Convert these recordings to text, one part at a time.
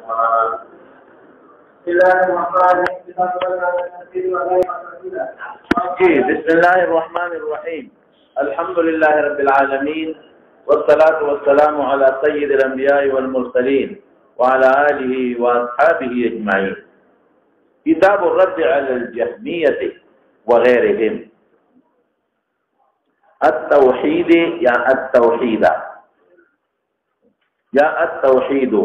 بسم الله الرحمن الرحيم. الحمد لله رب العالمين والصلاة والسلام على سيد الأنبياء والمرسلين وعلى آله وأصحابه أجمعين. كتاب الرد على الجهمية وغيرهم. التوحيد یا التوحید یا التوحید.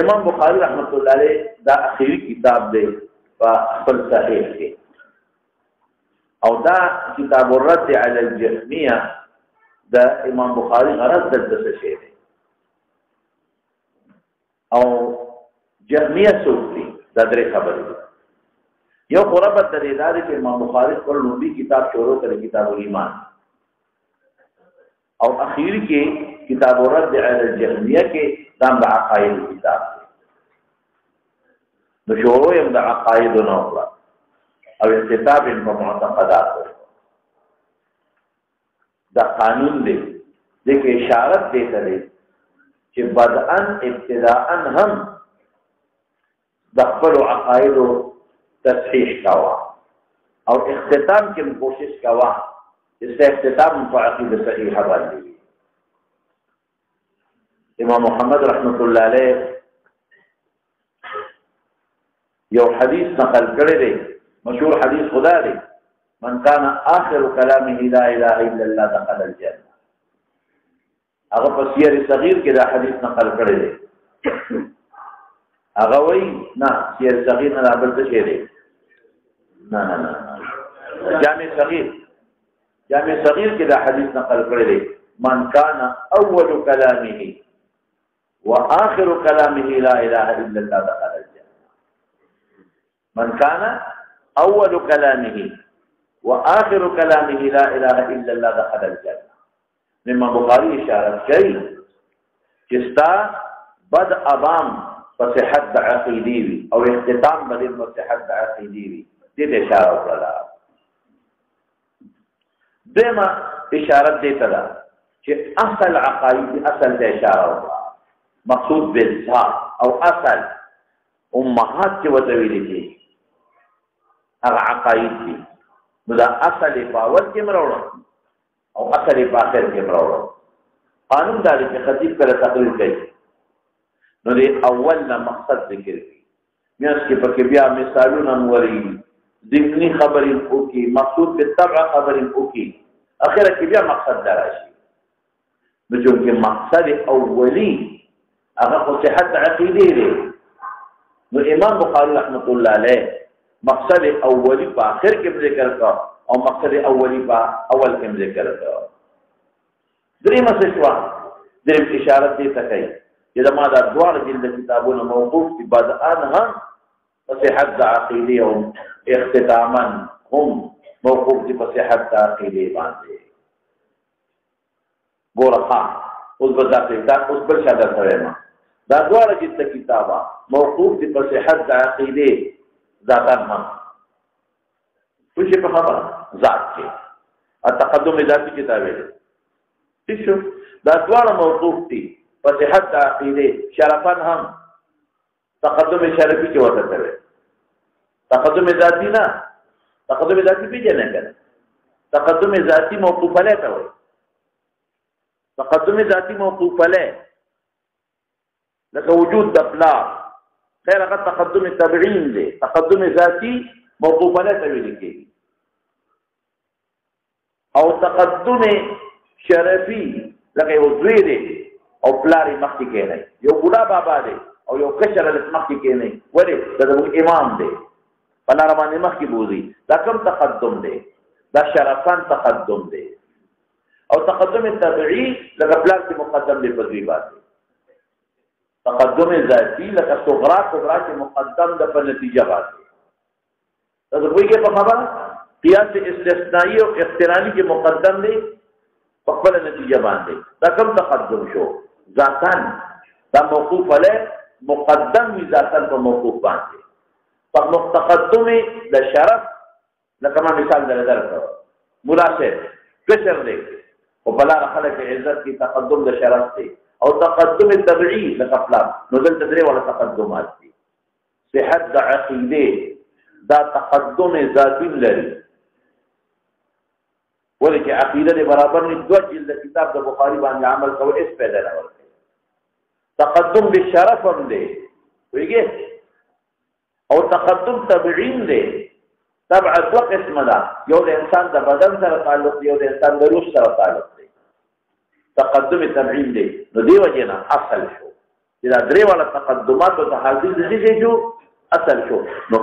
امام بخاری رحمت الله علیه دا اخیری کتاب دی په خپل صحیح کې، او دا کتاب الرد علی الجهمیه دا امام بخاری غرض دلته شی دی. او جهمیه څوک دي؟ دا درې خبرې دي. یو قربت د دې داري چې امام بخاری خپل لومړی کتاب شروع کړی، کتاب الایمان، او اخیری کې کتاب الرد علی الجهمیه کې دام د عقاید کتاب دی. نو شروع یې د عقاید نو کړه او استتاب په معتقدات دا قانون دی. دغه اشاره دی چې بدءا ابتداء هم د خپل عقاید تصحیح کوا او اختتام کې کوشش کوا چې اختتام په عقیده صحیحه باندې. امام محمد رحمت الله علیه یو حدیث نقل کړی دی، مشهور حدیث خدا دی: من کان آخر کلامه لا اله الا الله دخل الجنه. هغه په سیر صغیر کې دا حدیث نقل کړی دی. هغه وایي نه، سیر صغیر نه بل څه دی. نه جامع صغیر کې دا حدیث نقل کړی دی: من کان اول کلامه واخر كلامه لا اله الا الله دخل الجنه. من كان اول كلامه واخر كلامه لا اله الا الله دخل الجنه. امام بخاری اشاره کوي چې ستا بد ابام په صحت د عقیدې وي او اختتام باندې په صحت د عقیدې وي. دې اشاره وکړه. دمه اشاره دې ته ده چې اصل عقاید اصل ته اشاره وکړه. مقصود بالذات او اصل امهات چې وته ویل دي هغه عقاید دي. نو دا اصل په اول کې مروړو او اصل په اخر کې مروړو. قانون دا دی چې خطیب کله تقریر کوي نو دی اول نه مقصد ذکر کوي، میاس کې پکې بیا مثالونه موري، ذهني خبرې وکي، مقصود بالطبع خبرې وکي، اخر کې بیا مقصد دراشي. نو چې مقصد اولی هغه خو صحت عقیده دی. نو امام بخاری رحمت الله علیه مقصد اولی په اخر کې ذکر کا او مقصد اولی په اول کې ذکر کا. درې مسشوا درې اشاره دې تکي چې دا ما دا دوه جلد کتابونه موقوف دي، بدءا هم په صحت عقیده او اختتاما هم موقوف دي په صحت عقیده باندې. ګورخه اوس به تاسو اوس بل شاده سره دا دوه جلد کتابه موقوف دي په صحت عقیده ذاتاً هم. څه په خبره ذات کې التقدم ذاتی کتابه دي. ٹھیک شو؟ دا دوه موقوف دي په صحت عقیده شرفاً هم. تقدم شرفي کې وته کوي. تقدم ذاتی نه، تقدم ذاتی پیژنه کنه. تقدم ذاتی موقوف علیه ته وایي. تقدم ذاتی موقوف علیه لکه وجود د پلا خیر هغه تقدم تبعین دی. تقدم ذاتی موقوف علیه ته ویل کېږي. او تقدم شرفي لکه یو زوی دی او پلاری مخکې کېنی، یو بوډا بابا دی او یو کشر هلک مخکې کېنی، ولې دا زموږ امام دی په لاره باندې مخکې بوځي. دا کوم تقدم دی؟ دا شرفان تقدم دی. او تقدم تبعی لکه پلار کې مقدم دی په دوی باندې. تقدم ذاتی لکه صغرا کبرا کې مقدم د په نتیجه باندې. دا کوئی کې په خبره قیاس استثنایی او اقترانی کې مقدم دی په خپل نتیجه باندې. دا کوم تقدم شو؟ ذاتن. دا موقوف علیه مقدم وی ذاتن په موقوف باندې. په متقدم د شرف لکه ما مثال درکړم، مناسب کشر دی او بلا خلک عزت کی تقدم د شرف دی او تقدم تبعی لکفلان نو دل تدری والا تقدمات دی صحت دا عقیده دا تقدم ذاتیم لري ولی چې عقیده دی برابر نی دو جلد کتاب دا بخاری باندې عمل کوي اس پیدا نه ورته تقدم بالشرف هم دی ویږي او تقدم تبعین دی تبع دو قسم ده یو د انسان د بدن سره تعلق دی یو د انسان د روح سره تعلق دی تقدم تبعین دی نو دی وجه نه اصل شو دا درې والا تقدمات او تحديد دي شو اصل شو نو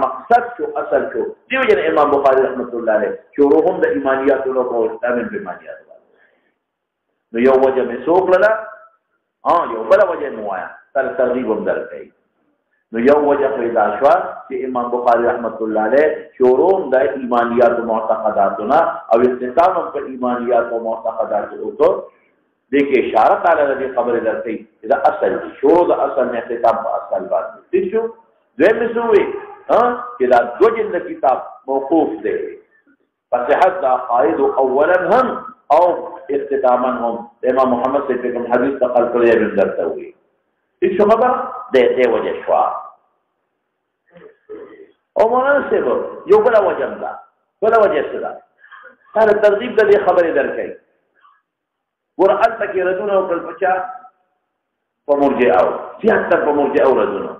مقصد شو اصل شو دی وجه نه امام بخاری رحمت الله علیه شروعهم د ایمانیات او اسلام ایمانیات نو یو وجه می سوکړه یو بل وجه نو آیا ترغیب هم درکې نو یو وجه پیدا شو چې امام بخاری رحمت الله علیه شروع د ایمانیات او معتقداتنا او استقام په ایمانیات او معتقدات وکړو دیکھیں اشاره تعالی دې خبره درته دا اصل شروع د اصل نه اختتام په اصل باندې شو دوی مسوي چې دا دو جلد کتاب موقوف دی پس حد عقائد اولا هم او اختتاما هم امام محمد سے کوم حدیث نقل کړی دی درته وي شو خبر دې وجه شو او مناسب یو بل وجه ده بل وجه څه ده دا ترغیب د خبره درکې قرآن تک ردونه او کلپچا په مرجئه او سیاست په مرجئه او ردونه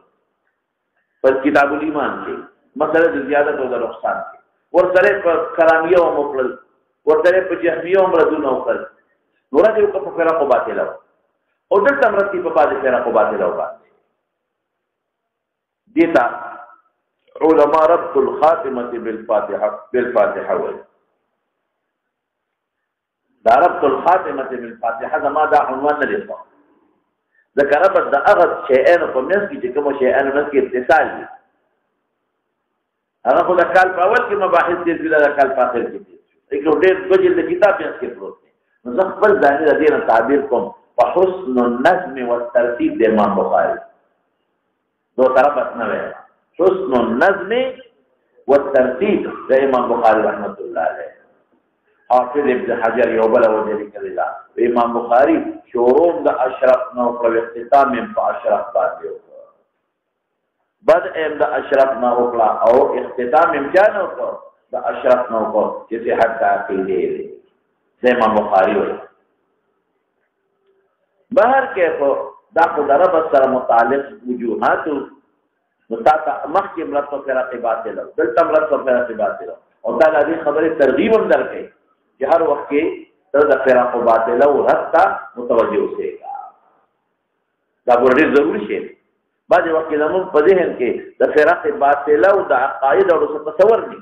پس کتاب الایمان کې مسله د زیادت او د نقصان کې ورسره په کلامیه او مقبل ورسره په جهمیه او ردونه او کل نور دې په فرقه باطل او د تمرتي په باندې فرقه باطل او باندې دیتا علماء ربط الخاتمه بالفاتحه وایي دا ربط الخاتمه بالفاتحه زما دا عنوان نه دی ذکر بس دا هغه شیئان په منځ کې چې کوم شیئان منځ کې اتصال دي هغه خو د کال په اول کې مباحث دي د کال په اخر کې دي یو ډېر د کتاب یې کې پروت دی نو زه خپل ځان د دې تعبیر کوم په حسن النظم والترتیب د امام بخاری دو طرف نه وي حسن النظم والترتیب د امام بخاری رحمت الله علیه حافظ ابن حجر یو بل وجه لیکلی دا امام بخاری شروع د اشرف نو پر اختتام په اشرف باندې وکړ بعد ام د اشرف نو وکړه او اختتام امکان وکړ د اشرف نو وکړ چې صحت عقیده دی د امام بخاری وایي بهر کې په دا خدای رب سره متعلق وجوهات متعلق مخکې مرتبه فرقه باطل دلته مرتبه فرقه باطل او دا د خبره ترغیب هم درکې کہ ہر وقت کے تر فرق باطل او رتا متوجہ ہوسے گا دا ورته ضروری شی بعض وخت زمون په ذهن کې د فرق باطل او د عقاید او تصور نه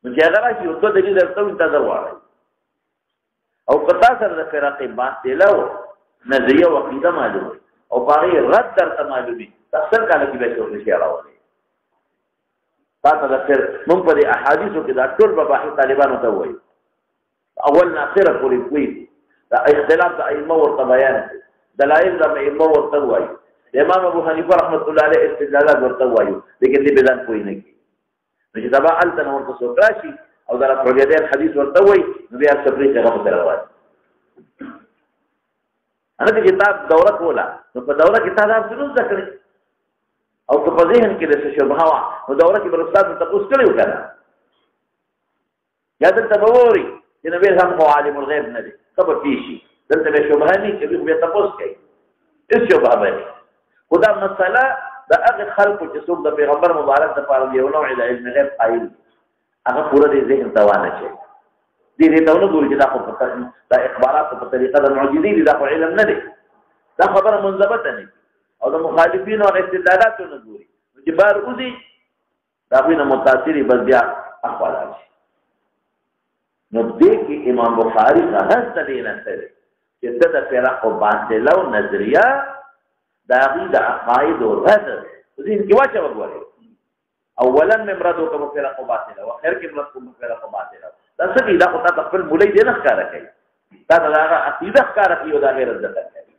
نو چې هغه راشي او د دې درته انتظار وایي او کتا سره د فرق باطل او نظریه او عقیده معلومه او باغی رد درته معلومه تفسیر کله کې به څه شي راوړي تاسو د فر مونږ په احادیثو کې دا ټول په بحث طالبانو ته وایي اول ناخره پوری کوي دا اختلاف د ائمه ورته بیان دلایل د ائمه ورته وایي امام ابو حنیفه رحمۃ اللہ علیہ استدلالات ورته وایي لیکن دې بدن کوئی نه کی نو چې تبع التن ورته سوکراشي او دا پروژې حدیث ورته وایي نو بیا صبرې څنګه په راوړي انا دې کتاب دوره کوله نو په دوره کې تاسو ضرور ذکر او په ذهن کې د شبهه وا نو دوره کې بل استاد تاسو کړی وکړه یا دلته ووري چې نبی هم عالم الغیب نه دی خبر پیشي دلته به شبهه نه چې به تاسو کوي هیڅ شبهه نه خدا مسله د هغه خلکو چې څوک د پیغمبر مبارک د پاره یو نوع د علم غیب قایل هغه پوره دې ذهن توانه شي دې ته نو ګوري چې دا په دا اخبارات په طریقه د معجزې دي دا علم نه دی دا خبره منضبطه نه او د مخالفینو او استدلالاتو نه ګوري چې بار اوږي دا وینه متاثری بس بیا احوال شي نو دې کې امام بخاری غلط دلیل نه چې د فرق باطل او نظریه دا غي د عقاید او رد دې کې واچو وګورئ اولا ممرضو کوم فرق باطل او اخر کې مرض کوم فرق باطل دا څه دي دا خپل مولای دې نه ښکارا کوي دا عقیده ښکارا کوي دا غیر رد کوي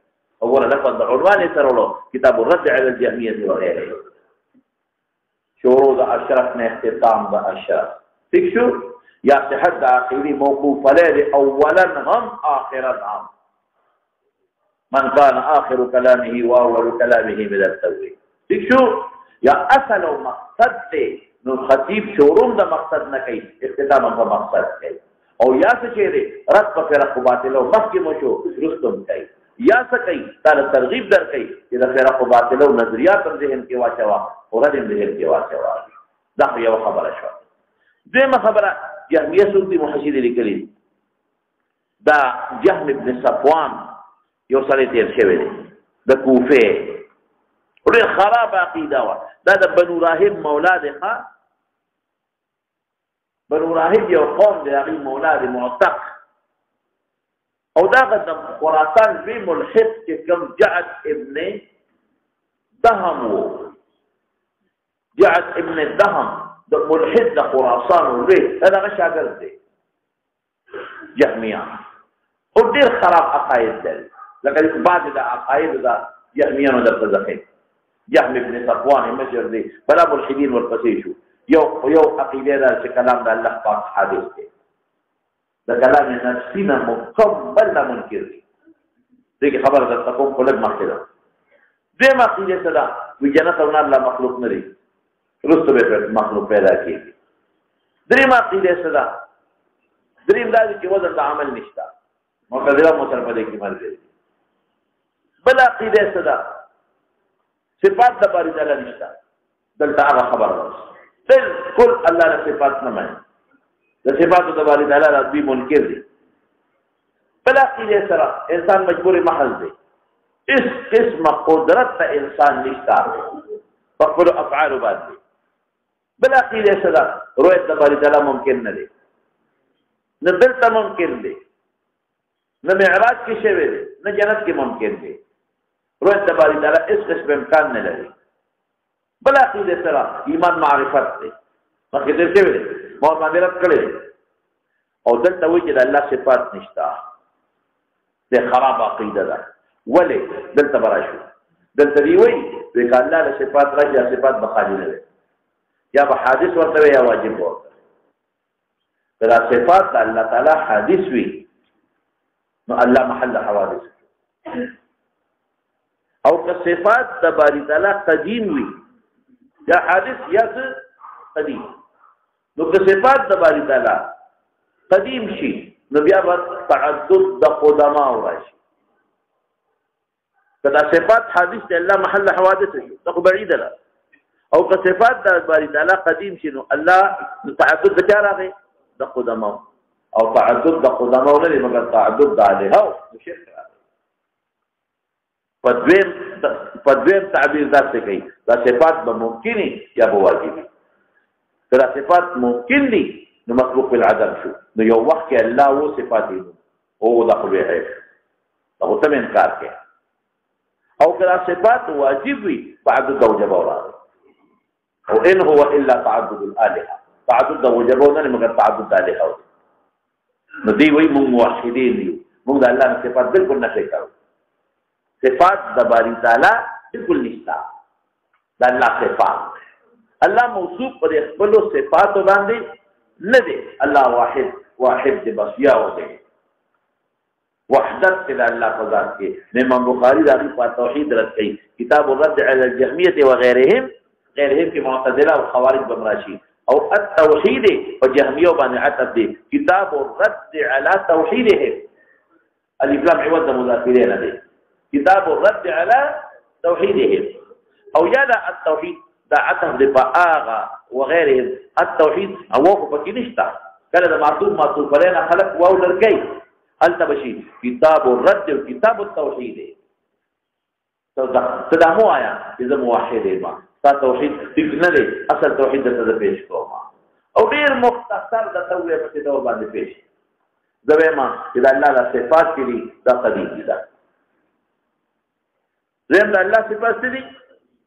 اولا لفظ عنوان سرولو کتاب الرد على الجهميه وغيره شروط اشرف نے اختتام با اشرف ٹھیک شو یا صحت عقیدی موقوف علیہ اولا هم آخرا هم من كان آخر كلامه وأول كلامه من التوحيد. ٹھیک شو یا اصل و مقصد تے نو خطیب شوروم دا مقصد نہ کئی اختتام کا مقصد کئی او یا سچے دے رد پا فرق باطلو محکم شو رستم کئی یا سکئی تالا ترغیب در کئی کہ دا فرق باطلو نظریات ذہن کے واچوا اور ردم ذہن کے واچوا دا یو خبر شو دویم خبر جہمیہ سلطی محشید لکلی دا جهم ابن صفوان یو سړی تیر شوی دی د کوفې ډېر خراب عقیده وه دا د بنو راهب مولا دی ښه بنو راهب یو قوم دی هغې مولا دی معتق او دغه د خراسان لوی ملحد چې کوم جعد ابن دهم و جعد ابن دهم د ملحد د خراسان لوی دا دغه شاګرد دی جهمیه او ډېر خراب عقاید دی لکه بعض د عقایدو د جهمیانو درته ذخیر جهم ابن صفوان مشر دی بلا ملحدین ورپسې شو یو عقیده ده چې کلام د الله پاک حادث دی د کلام نفسي نه مکمل نه منکر دی دغه خبره درته کوم خو لږ مخکې ده دویم عقیده څه ده وایي جنت او نار الله مخلوق نه دی وروسته به مخلوق پیدا کېږي دریم عقیده څه ده دریم دا دی چې وزن د عمل نشته معتزله مو سره په دې کې ملګري بل عقیده څه ده صفات د باری تعالی نشته دلته هغه خبر ده بالکل الله له صفات نه مانی د صفاتو د باری تعالی ربي منکر دي بل عقیده سره انسان مجبور محل دی اس قسم قدرت د انسان نشته په خپل افعال باندې بل عقیده سره رؤیت د باری تعالی ممکن نه دی نه دلته ممکن دی نه معراج کې شوی دی نه جنت کې ممکن دی رؤیت د باری تعالی اس قسم امکان نه لري بل عقیده سره ایمان معرفت دی مخکې دې شوی دی ما باندې رد کړی او دلته وایي چې د الله صفات نشته د خراب عقیده ده ولې دلته برا شو دلته دی وایي چې الله له صفات راځي صفات بخالي نه یا به حادث ورته یا واجب ورته دا صفات الله تعالی حادث وي نو الله محل حوادث او که صفات د باری تعالی قدیم وي یا حادث یا قدیم نو که صفات د باری تعالی قدیم شي نو بیا به تعدد د قدما راشي که دا صفات حادث د الله محل حوادث شي دا خو بعیده ده او که صفات د باری تعالی قدیم شي نو الله تعدد د چا راغی د قدما او تعدد د قدما نه مگر تعدد د الها او شرک پدویم تعبیر داسته کوي دا صفات به ممکنی یا به واجبی که دا صفات ممکن دي نو مخلوق بالعدم شو نو یو وخت کې الله و صفات دي او دا خو به هي دا خو تم انکار کوي او که دا صفات واجب وي تعدد وجب راغی او ان هو الا تعدد الالهه تعدد وجب نه مگر تعدد الالهه نو دی وی مونږ موحدین دي مونږ د الله صفات بالکل نه کوي صفات د باری تعالی بالکل نشته د الله صفات الله موصوف پر خپل صفات باندې نه دی الله واحد دی بس یا و دی وحدت د الله په ذات کې امام بخاری دا په توحید رد کوي کتاب الرد علی الجهمیه و غیرهم کې معتزله او خوارج بمراشی او التوحید او جهمیه باندې عتب دی کتاب الرد علی توحیدهم الف لام عوض مضافین دی کتاب الرد على توحيدهم او يدا التوحيد دا عتب لبآغا وغيرهم التوحيد او فكي نشتا كان دا معطوب علينا خلق واو لركي هل تبشي كتاب الرد وكتاب التوحيد تدامو آیا اذا موحد ما تا توحيد تفنه دي اصل توحيد دا پیش کوما او دیر مختصر دا توحيد پتی دور باندې پیش زویما اذا اللہ دا صفات کری دا قدیم دا زم د الله صفات دي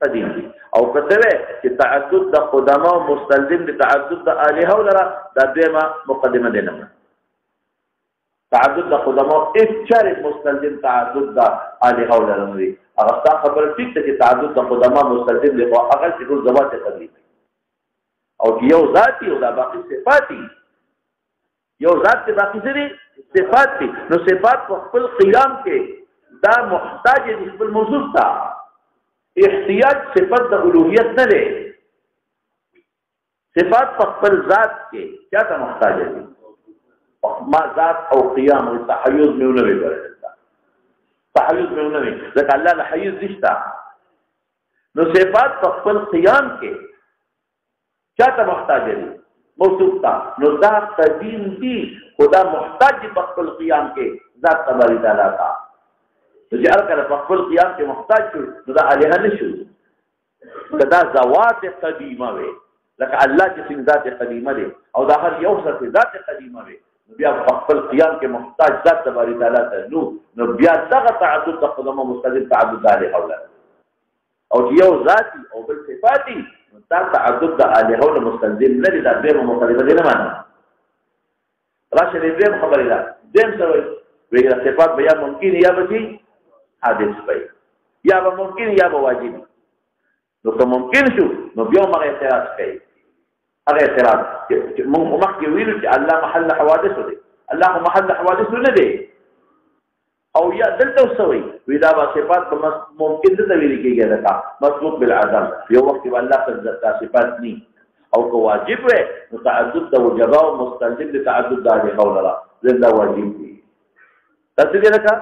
قدیم دي او کته چې تعدد د قدما مستلزم د تعدد د الها ولرا د دیمه مقدمه دینه تعدد د قدما افچار مستلزم تعدد د الها ولرا دی هغه تا خبر ټیک ته چې تعدد د قدما مستلزم له هغه چې ټول ذوات قدیم او یو ذاتی او د باقی صفاتی یو ذات باقی سری صفات دي نو صفات په خپل قیام کې دا محتاج دي خپل موصوف ته احتیاج صفت د الوهیت نه دی صفات په خپل ذات کې چاته محتاج دي ما ذات او قیام او تحیز میونه ویل تحیز میونه ویل ځکه الله له حیز نشته نو صفات په خپل قیام کې چاته محتاج دي موصوف ته نو دا قدیم دي خدا محتاج دي په خپل قیام کې ذات تبارک تعالی ته چې هر کله په خپل قیام کې محتاج شو نو دا الها نشو دا ذوات قدیمه وي لکه الله چې څنګه ذات قدیمه دي او دا هر یو څه ذات قدیمه وي بیا په خپل قیام کې محتاج ذات تبارک تعالی ته نو بیا دغه تعدد د قدمه مستقل تعدد علی حوله او یو ذاتی او بل صفاتی دا تعدد د علی حوله مستلزم لري دا به مختلفه دي نه معنی راشه دې خبرې ده دیم سره ویل صفات بیا ممکن یا به حادث وي یا به ممکن یا به واجب نو که ممکن شو نو بیا موږ اعتراض کوي هغه اعتراض موږ مخکې ویلو چې الله محل حوادث دی الله محل حوادث نه دی او یا دلته وسوي وی دا به صفات به ممکن د ویل کېږي دا مسبوق بالعدم یو وخت به الله ته صفات ني او که واجب وي نو تعدد د وجبه او مستلزم د تعدد د قول الله زنده واجب دي تاسو دې لکه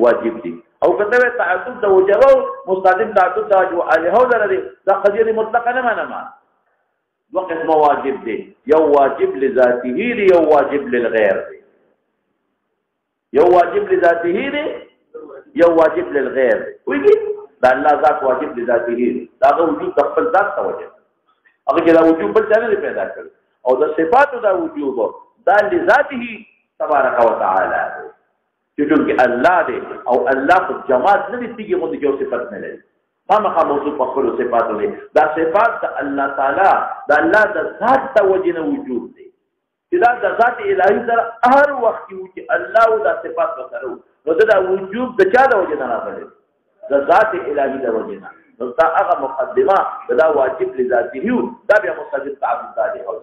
واجب دي او کته تعدد د وجبه او مستلزم تعدد د الهو لري دا قضيه مطلقه نه معنی وقت واجب دي یو واجب لذاته دي یو واجب للغير دي یو واجب لذاته دي یو واجب للغير دي ویږي دا الله ذات واجب لذاته دي دا وجود د خپل ذات ته وجب هغه دا وجود بل څه نه پیدا کړ او د صفات دا وجود دا لذاته تبارک وتعالى چې ټول الله دي او الله په جماعت نه دي چې موږ یو صفات نه لري خامخا موضوع په خپل صفات دي دا صفات د الله تعالی د الله د ذات ته وجنه وجود دي چې دا د ذات الهي سره هر وخت چې الله د صفات سره نو دا وجود د چا د وجنه راغلي د ذات الهي د وجنه نو دا هغه مقدمه دا واجب لذاته دا بیا مستجد تعبد دی او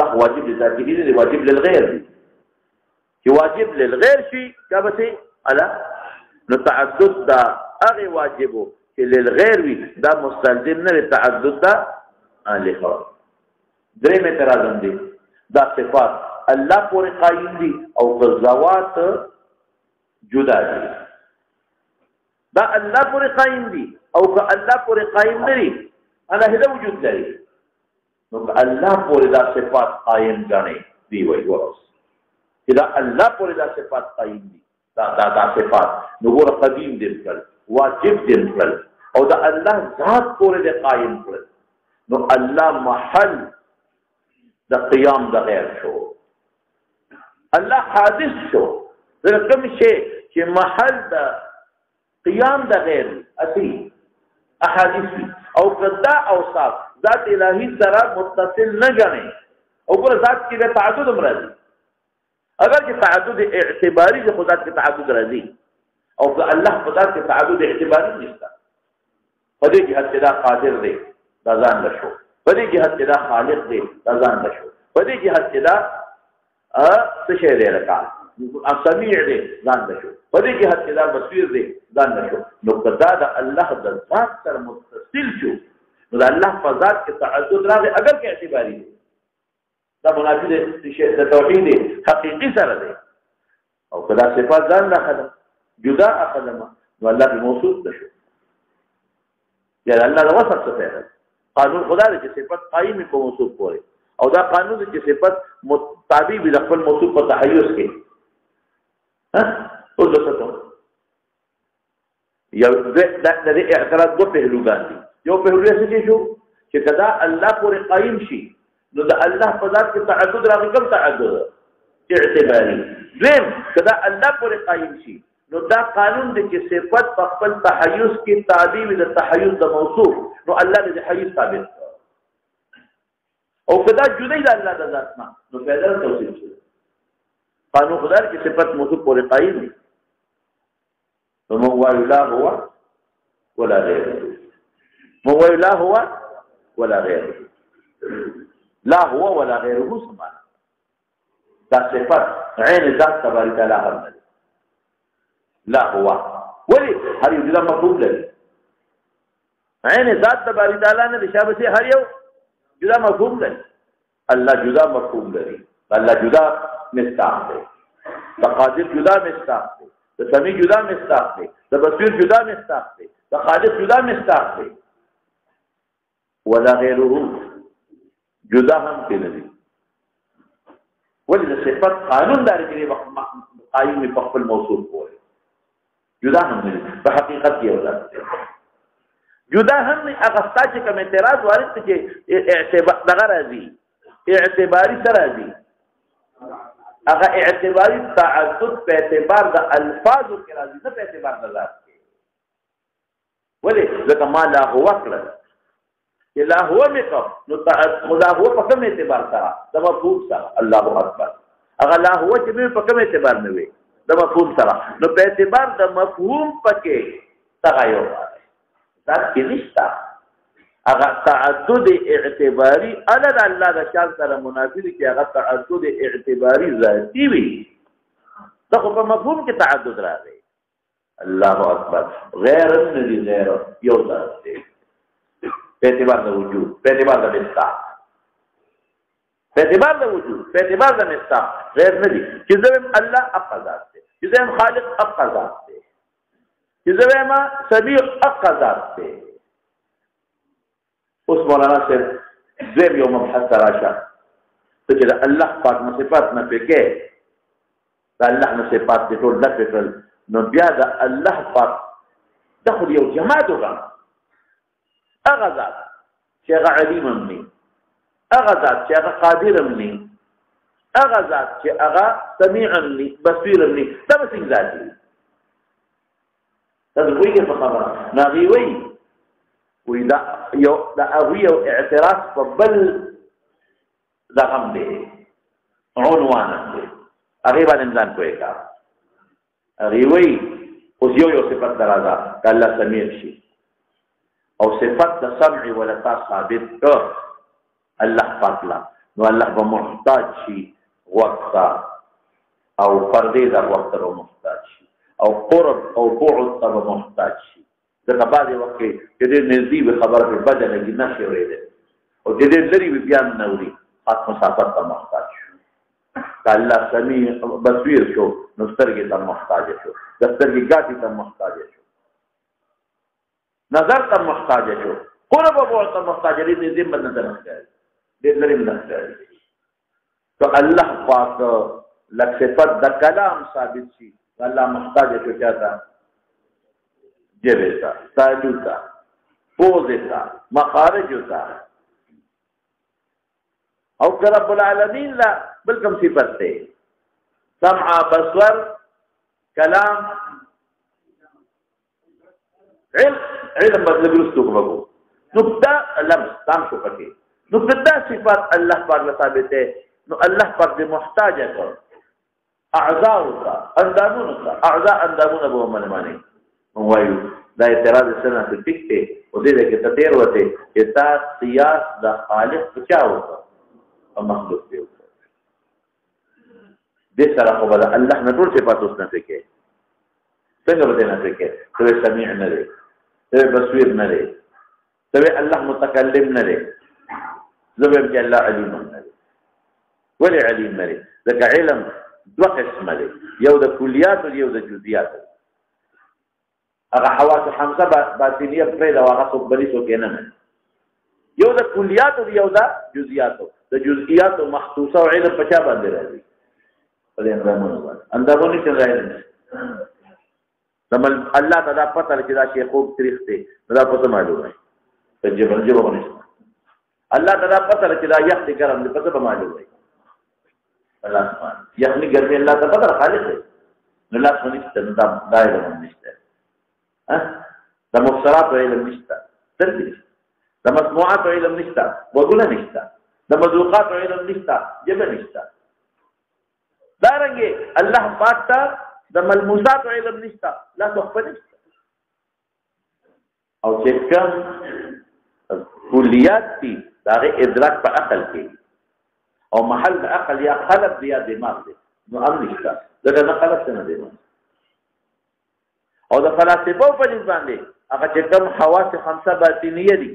دا واجب لذاته دی واجب للغير دي چې واجب للغير شي کبه الا نو تعدد دا هغه واجبو چې للغیر وي دا مستلزم نه تعدد دا الها درې اعتراض دي دا صفات الله پورې قائم دي او ذوات جدا دي دا الله پورې قائم دي او که الله پورې قائم نه دي انا هدا وجود لري نو الله پورې دا صفات قائم غني دی وای ورس چې دا الله پورې دا صفات قائم دي دا صفات نو ګور قدیم دي واجب دي او دا الله ذات پورې د قائم کړ نو الله محل د قیام د غیر شو الله حادث شو دا کوم شی چې محل د قیام د غیر اسی احادیث او قدا اوصاف ذات الهی سره متصل نه غني او ګور ذات کې تعدد مرادي اگر چې تعدد اعتباری د خدا کې تعدد راځي او که الله خدا کې تعدد اعتباری نشته په دې جهت دا قادر دی دا ځان نشو په دې جهت دا خالق دی دا ځان نشو په دې جهت دا څه شی دی لکه سمیع دی ځان نشو په دې جهت دا بصیر دی ځان نشو نو کدا دا الله د ذات سره متصل شو نو دا الله په ذات کې تعدد راغی اگر کې اعتباری دی دا منافی دی د توحید حقیقی سره دی او کدا صفات ځان داخله جدا اخلمه نو الله به موصوف نشو یا الله د وصف څخه پیدا قانون خدا دې چې صفات قائم په موصوف پورې او دا قانون دې چې صفات مطابق د خپل موصوف په تحیز کې ها او څه یو د اعتراض دو پهلوګان دي یو پهلو څه شو چې کدا الله پورې قائم شي نو د الله په ذات کې تعدد راغی کوم تعدد اعتباری دیم کدا الله پورې قائم شي نو دا قانون دی چې صفت په خپل تحیز کې تابع وي د تحیز د موصوف نو الله دې تحیز ثابت او کدا جدا د الله د ذات نه نو پیدا توصیف شي قانون خدای کې صفت موصوف پورې قائم دي نو موږ وایو لا هو ولا غیر موږ وایو لا هو ولا غیر لا هو ولا غیره سمعنا دا صفت عین ذات تبارک تعالی هم لا هو ولې هر یو جدا مفهوم لري عین ذات د باری تعالی نه د شابه هر یو جدا مفهوم لري الله جدا مفهوم لري الله جدا مستاق دی د قادر جدا مستاق دی د سمیع جدا مستاق دی د بصیر جدا مستاق دی د خالق جدا مستاق دی ولا غیره جدا هم کې لري ولې د صفات قانون داري کې قائم په خپل موصول کوي جدا هم لري په حقیقت کې ولا جدا هم هغه ستاسو کوم اعتراض وارد چې اعتبار دغه راځي اعتباری سره راځي هغه اعتباری تعدد په اعتبار د الفاظو کې راځي نه په اعتبار د ذات کې ولې ځکه ما لا هو کړل چې لا هو مکو نو خدا هو په کوم اعتبار سره د مفهوم سره الله اکبر هغه لا هو چې په کوم اعتبار نه وي د مفهوم سره نو په اعتبار د مفهوم پکې تغیر ذات کې نشته هغه تعدد اعتباری الګ الله د شان سره منافی کې هغه تعدد اعتباری ذاتی وي دا په مفهوم کې تعدد راغی الله اکبر غیر الذي غیر یو ذات دی په اعتبار د وجود په اعتبار د مستاق په اعتبار د وجود په اعتبار د مستاق غیر نه دي چې زم الله اقذات دی چې زم خالق اقذات دی چې زم سمیع اقذات دی اوس مولانا صاحب دویم یو مبحث راشه چې د الله پاک نه صفات نه پکې د الله نه صفات د ټول نه پکې نو بیا د الله پاک دخل یو جماعت وګڼه هغه ذات چې هغه علیم مني هغه ذات چې هغه قادر مني هغه ذات چې هغه سمیع مني بصیر مني دا به څنګه ذات دي دا ویږي په خبره ناغي وی دا یو اعتراض په بل دغم دی عنوان دی هغه باندې ځان کوی کا هغه وی اوس یو صفت درازه الله سمیع شي او صفت د سمع ولتا ثابت کو الله پاک لا نو الله به محتاج شي وقت او فردي د وقت له محتاج شي او قرب او بعد ته محتاج شي دغه بعد وخت کې دې نزدې خبره په بدل کې نشي ویل او دې لري بیان نه وري خاص مسافت ته محتاج شو الله سمیع بصیر شو نو سترګې ته محتاج شو سترګې ګاټي ته محتاج شو نظر ته محتاج شو قرب او بعد ته محتاج دي دې باندې نه راځي دې لري نه راځي تو الله پاک لک صفات د کلام ثابت شي الله محتاج شو چاته جبتا تاجوتا پوزتا مخارجتا او رب العالمین لا بلکم صفت تے سمع بصر کلام علم مطلب رستو کو نبدا لمس تام شو پکے نبدا صفات اللہ پاک ثابت ہے نو اللہ پاک دے محتاج ہے اعضاء کا اندامون کا اعضاء اندامون ابو من معنی وایو دا اعتراض سره څه ټیک ته او دې کې تطیر وته چې تا قیاس د خالق بچاو او مخلوق دی دې سره خو بل الله نه ټول صفات اوس نه پکې څنګه به نه پکې ته سمیع نه دی ته بصیر نه دی ته الله متکلم نه دی زبر کې الله علیم نه دی ولی علیم نه دی ځکه علم دوه قسمه دی یو د کلیات او یو د جزئیات هغه حواس خمسه باطنیه پیدا واغه څو بلی څو کنه یو د کلیات او یو د جزئیات د جزئیات مخصوصه او علم په چا باندې راځي ولې اندامونه څنګه راځي تمل الله تعالی پته لري دا شیخ خوب تاریخ دی دا پته معلومه ہے جبر باندې الله تعالی پته لري دا یخ دي ګرم دي پته معلومه ہے الله سبحانه یخني ګرمي الله تعالی پته خالق دی نو الله سبحانه ستنده دایره نشته دا مفسرات علم نشته ترتیب دا مسموعات علم نشته وګونه نشته دا مذوقات علم نشته جبه نشته دارنګه الله پاک ته د ملموسات علم نشته لا تخفى نشته او چې کوم کلیات دي دا ادراک په عقل کې او محل د عقل یا خلق دی یا دماغ دی نو هم نشته دا نه خلق نه دی او د فلسفو په نسبت باندې هغه چې کوم حواس خمسه باطنیه دي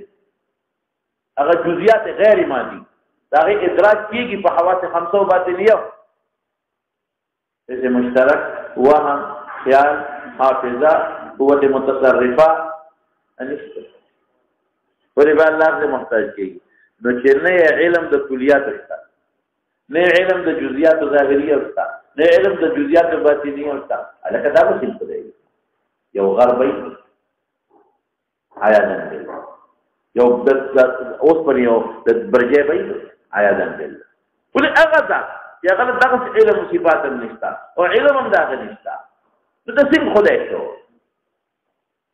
هغه جزئیات غیر مادي دا غي ادراک کیږي په حواس خمسه باطنیه جیسے مشترک وهم خیال حافظه قوت متصرفه انشته ولې به الله دې محتاج کیږي نو چې نه علم د کلیات شته نه علم د جزئیات ظاهریه شته نه علم د جزئیات باطنیه شته الکه دا به څه دی یو غربي عیاذا بالله یو د اوس پر یو د برجې بي عیاذا بالله ولې هغه دا یا غلط دغه علم صفات نشته او علم هم داغه نشته نو د سیم خدای شو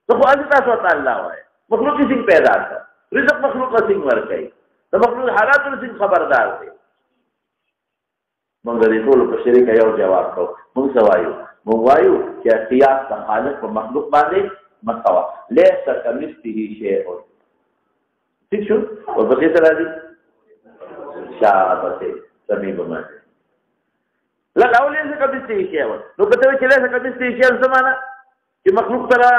ته خو الله تاسو تعالی وای مخلوق څنګه پیدا کړ رزق مخلوق څنګه ورکړي د مخلوق حالات څنګه خبردار دي موږ دې ټول په شریک یو جواب کو موږ سوایو موږ وایو چې قیاس د خالق او مخلوق باندې مساوا ليس كمثله شيء ٹھیک شو او بقي سره دي شابه سمي بمانه لا الاول ليس كمثله شيء نو کته چې ليس كمثله شيء زمانہ چې مخلوق سره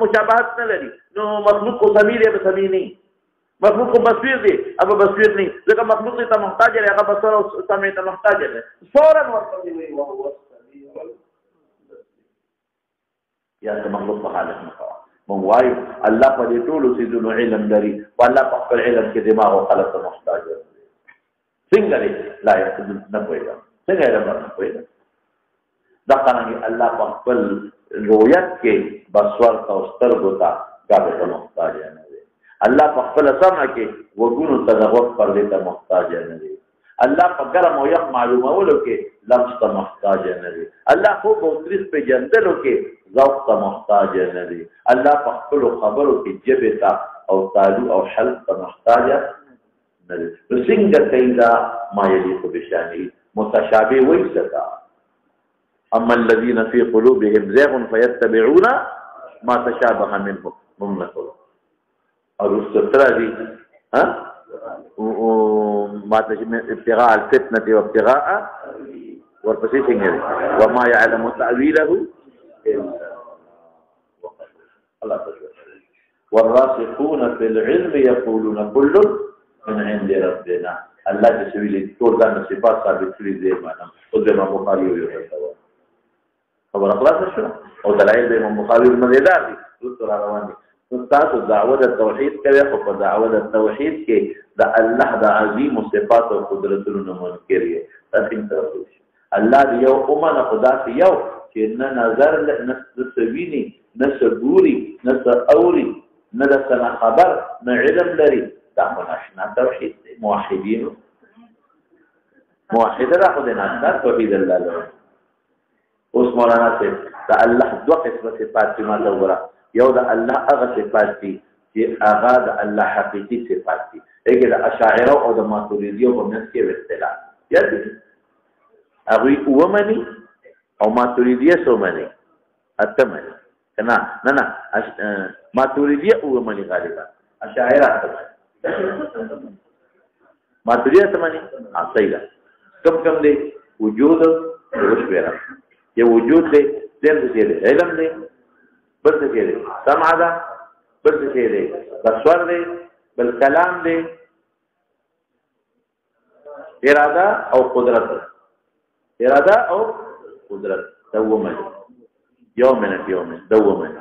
مشابهت نه لري نو مخلوق کو سمي له سمي نه مخلوق کو بصیر دی اب بصیر نہیں ځکه مخلوق ته محتاج دی هغه بصر او سمع ته محتاج دی فورا ورته وي او هو السميع یا مخلوق په حالت مخوا مونږ وایو الله په دې ټول سيزونو علم لري او الله په خپل علم کې دماغ او خلق ته محتاج دی څنګه دی لا يقدر نه پوهیږي څنګه علم نه پوهیږي دا څنګه الله په خپل رؤیت کې بصور او سترګو ته غاړه محتاج دی الله په خپل سمع کې وګونو تدغوت پر دې ته محتاج نه دی الله په ګرم او یخ معلومولو کې لمس ته محتاج نه دی الله خو په تریس په جندلو کې ذوق ته محتاج نه دی الله په خپل خبرو کې جبه ته او تعالو او حلق ته محتاج نه دی څنګه کیدا ما یلیق بشانه متشابه ویستا اما الذين في قلوبهم زيغ فيتبعون ما تشابه منه ممنكر اور اس طرح دی ما ابتغاء الفتنه وابتغاء ورپسې څنګه وما يعلم تاويله الله تعالی والراسخون في العلم يقولون كل من عند ربنا الله تسوي ټول دا صفات ثابت کړي دي معنا او د امام بخاري یو خبر خلاص شو او دلایل د امام بخاري مزیدار دي ټول روان دي تاسو دعوت توحید کوي خو په دعوت توحید کې د الله د عظیم صفات او قدرتونو منکر یې تاسو الله دی یو امانه خدا سي یو چې نه نظر نه سویني نه سګوري نه اوري نه د سنا خبر نه علم لري دا ناشنا توحید موحدین موحد را خو نه توحید الله له اوس مولانا سے د الله دوه قسمه صفات ما وګوره یو د الله هغه صفات دي چې هغه د الله حقيقي صفات دي هغه د اشاعره او د ماتوریدیو په منځ کې اختلاف یادي هغه ومني او ماتوریدیه سومني اتمني نه نه نه ماتوریدیه ومني غالبا اشاعره ماتوریدیه سمني صحیح ده کم دي وجود وشبره یو وجود دی دې علم دی بل څه دی سمع ده بل څه دی بصور دی بل کلام دی اراده او قدرت دومن يومن دومن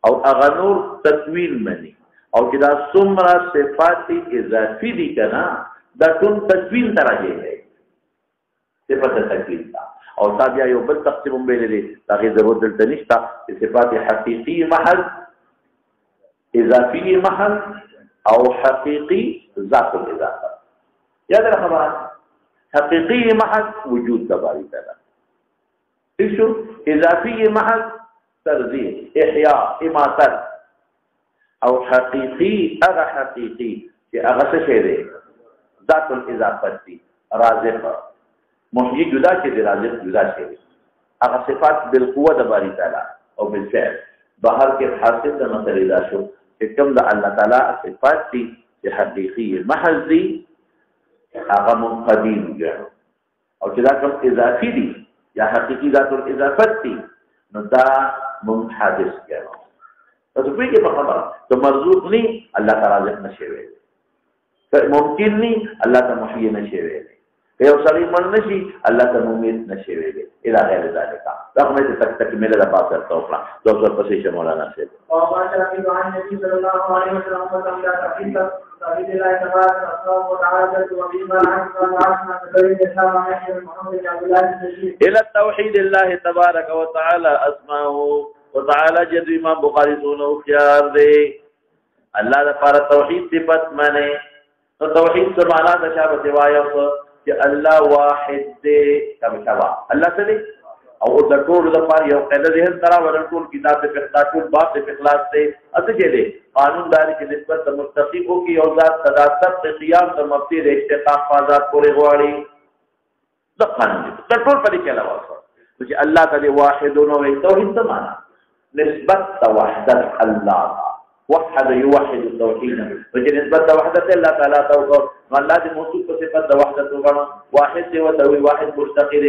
او اغنور تکوین منی او چې دا څومره صفات اضافي دي کنه دا ټول تکوین تراجه دی صفات تکوین او تابع یو بل تقسیم به لري هغه ضرورت دلته نشته صفات حقيقي محض اضافي محض او حقيقي ذات الاضافه یاد راخبره حقيقي محض وجود تبارك تعالی شو اضافي محض ترضيه احياء اماته او حقيقي هغه حقيقي چې هغه څه شی دی ذات الاضافه دي رازق محیي جدا کې دی رازق جدا شي هغه صفات بالقوه د باری تعالی او بالفعل بهر کې حاصل د مسلې دا شو چې کوم د الله تعالی صفات دي چې حقيقي محض دي هغه منقدیم دي او چې دا کوم اضافي دي یا حقيقي ذات الاضافت دي نو دا من حادث کیا تاسو په کې په خبره ته مرزوق ني الله تعالی رزق نشي ویلي ممکن ني الله ته محيي نشي ویلي یو سړی مړ نشي الله ته مميت نشي ویلي الى غیر ذلك دا کومه ته تکمیل ده پاسه توفلا دوه پسې چې مولانا سي او ما شاء الله نبی صلی الله علیه وسلم کو تملا تفصیل توحید الله تبارک وتعالى وبما عنا تدري الاسلام محمد بن عبد الله الى التوحيد الله تبارك وتعالى اسماءه وتعالى جد امام بخاری سونو اختیار دے الله تعالی توحید صفت معنی تو توحید سے معنا د شابه دیوایا کہ اللہ واحد دے کبا اللہ سے او د ټول د پاره یو قاعده ده ترا ورن ټول کتاب په ټول باب په اخلاص ته اته دے قانون داری کی نسبت مستقیم ہو کی اور ذات صداقت قیام د مفتی د استحقاق فازات پورے غواړي د قانون د ټول په کې علاوه چې الله تعالی واحد او توحید سمانا نسبت وحدت الله وحد يوحد التوحيد وجه نسبت وحدت الله تعالى توحد والله دې موصوف په صفت وحدت وغنا واحد دی او واحد مستقل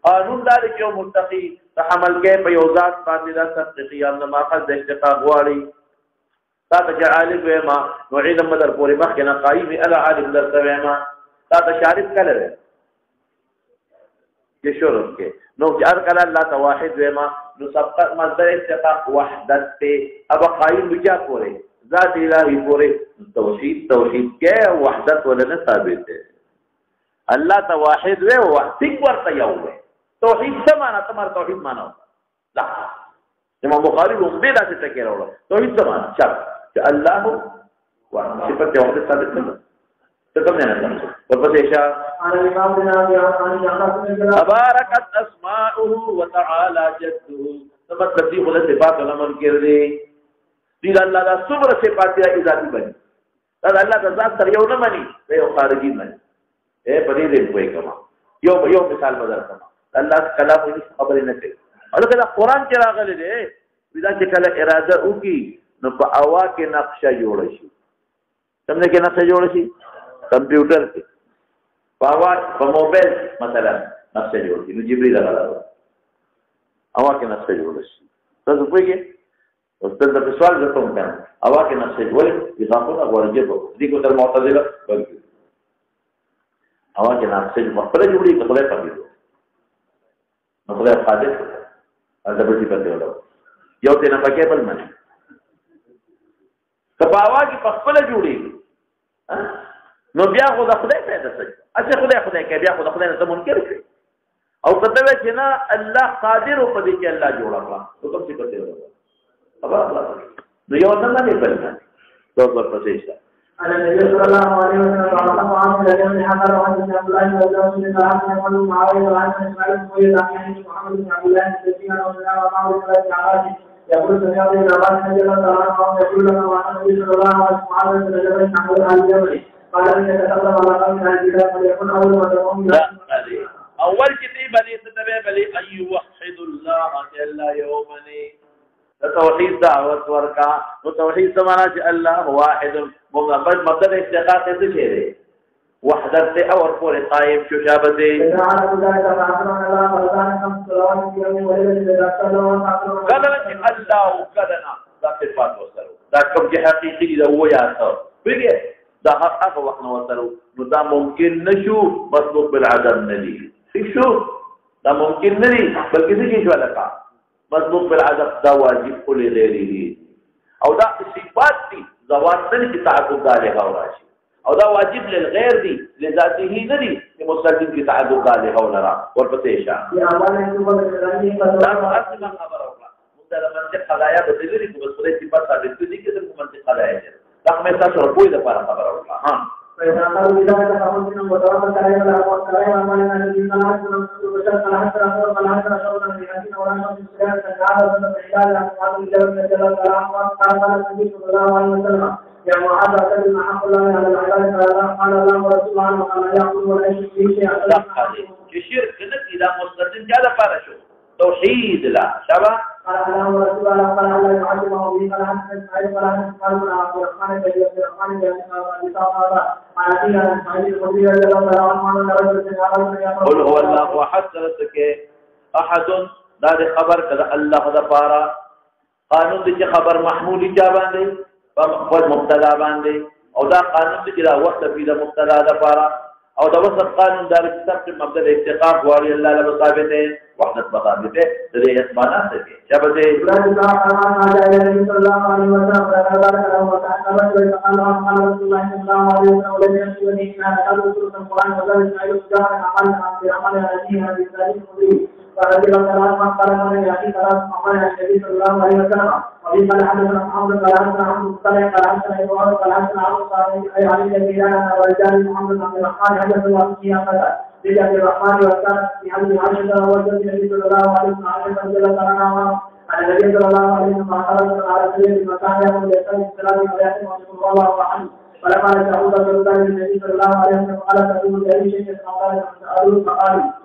قانون دار کې مستقل تحمل کې په یو ذات باندې د سخت قیام نه ماخذ د اشتقاق واړي تا ته عالم ما نو علم مدر پورې مخ نه قائم الا عالم در سویما تا ته شارف کله کې شروع کې نو جار کله الله توحید وما نو سبق مصدر اشتقاق وحدت ته اب قائم بجا پورے ذات الہی پورے توحید کے وحدت ولن ثابت ہے اللہ توحید و وحدت ورته یو ہے توحید سمانا تمہارا توحید مانا ہوتا لا امام بخاری وہ بلا سے ٹکے رہو توحید سمانا چل کہ اللہ واحد صفت وحدت ثابت ہے تو کم نہیں سمجھو اور بس ایشا تبارکت اسماؤه وتعالى جده سمت لفظی خود صفات علم انکر دے دید اللہ دا صبر صفات یا ذاتی بنی دا اللہ دا ذات تر یو نمانی دا یو خارجی منی اے بنی دے کوئی کما یو مثال بدر کما اللہ کلام ہوئی خبری نکے اور کہتا قرآن کے راغلے دے ویدہ چکل ارادہ او کی نو پا اوا کے نقشہ جوڑشی سمجھے کے نقشہ جوڑشی کمپیوٹر کے باواز په موبایل مثلا نقشه جوړ کړي نو جبريل راغله اوا کې نقشه جوړ شي تاسو پوهیږئ او ستاسو په سوال ځکه کوم کنه اوا کې نقشه جوړ اضافه ورجه په دې کو تر معتزله بلکې اوا کې نقشه په خپل جوړي په خپل پاتې نو خدای حاضر دا به دې پاتې ولا یو دې نه پکې بل منه تباوا کې په خپل جوړي نو بیا خو د خدای پیدا شي اته خدای کې بیا خو د خدای نه منکر شي او کته چې نه الله قادر په دې کې الله جوړ کړه نو کوم څه کوي ابا نو یو نه نه بلنه تو پرځه شي على النبي صلى الله عليه وسلم وعلى عامل الذين حضروا عن عبد الله بن عباس بن عمرو بن معاويه وعن اسماعيل بن ابي محمد بن عبد الله بن سفيان وعن الله تعالى يقول سمعت ابن عباس رضي الله عنه يقول لنا وعن النبي صلى الله عليه وسلم عن الجبل قال ان يتكلم على قوم الكتاب فليكن اول ما تقوم اول كتاب بني تتبع بلي ان يوحد الله جل يومني توحید دعوت ورکا نو توحید سمانا چې الله واحد مغبر مبدأ استقاق څه شی دی وحدت سے اور پورے قائم شجابت کله چې الله وکړنا دا صفات وسره دا کوم چې حقيقي دی هو یا څه ویګه دا هغه وخت نو وسره نو دا ممکن نشو مطلوب بالعدم ندی شو دا ممکن ندی بلکې څه شي ولکا مطلوب بالعدم دا واجب کول غیره او دا صفات دي زوات نه کی تعقب علیها راشي او دا واجب للغیر دي لذاته ندی چې مستلزم کی تعقب علیها ولرا ورپسې اشاره یا باندې دا اصل خبر اوله دا منطق قضایا د دې لري په صورت صفات ثابت دي چې د منطق قضایا دي دا مې تاسو راپوي د لپاره خبر اوله ها فإذا قالوا بذلك فقلنا وتوكل على الله وكلام أماننا الذين لا يؤمنون بالبشر فلا حتى رسول فلا حتى رسول من يأتينا ولا نؤمن بالله تعالى وسلم إلى أن الجبل جل وعلا قال النبي صلى الله عليه وسلم يا معاذ أتدري حق الله على العباد قال الله ورسوله وقال يأكل ولا يشرك به شيئا شرك كنت إذا مستلزم جاء فارشو توحيد لا شبه قال الله ورسوله قال الله يعلمه به قال حتى إسماعيل قال حتى إسماعيل من عبد الرحمن بن عبد الرحمن بن قل هو الله احد لك احد دا خبر کده الله د پارا قانون دي چې خبر محمولی چا باندې په مبتدا باندې او دا قانون دي چې دا وخت په مبتدا د لپاره او دا وصف قانون دار کتاب کې مبدا اتفاق واري الله له ثابت ہے وحدت ثابت ہے د اسمانات دي چې به فرجل ثلاث من قال من يأتي ثلاث مقال النبي صلى الله عليه وسلم وفي قال حدثنا محمد قال حدثنا عبد المطلب قال حدثنا إبراهيم قال حدثنا عبد الصالح أي علي الجيلان ورجال محمد عبد الرحمن حدث الله فيها قال لجعل الرحمن وكان في حديث عائشة وجد النبي صلى الله عليه وسلم عائشة رضي الله عنها عن النبي صلى الله عليه وسلم خرج على سبيل المكان يوم يسلم السلام ويأتي ويقول الله عنه فلما رجعوا رسول النبي صلى الله عليه وسلم قال تقول لأي شيء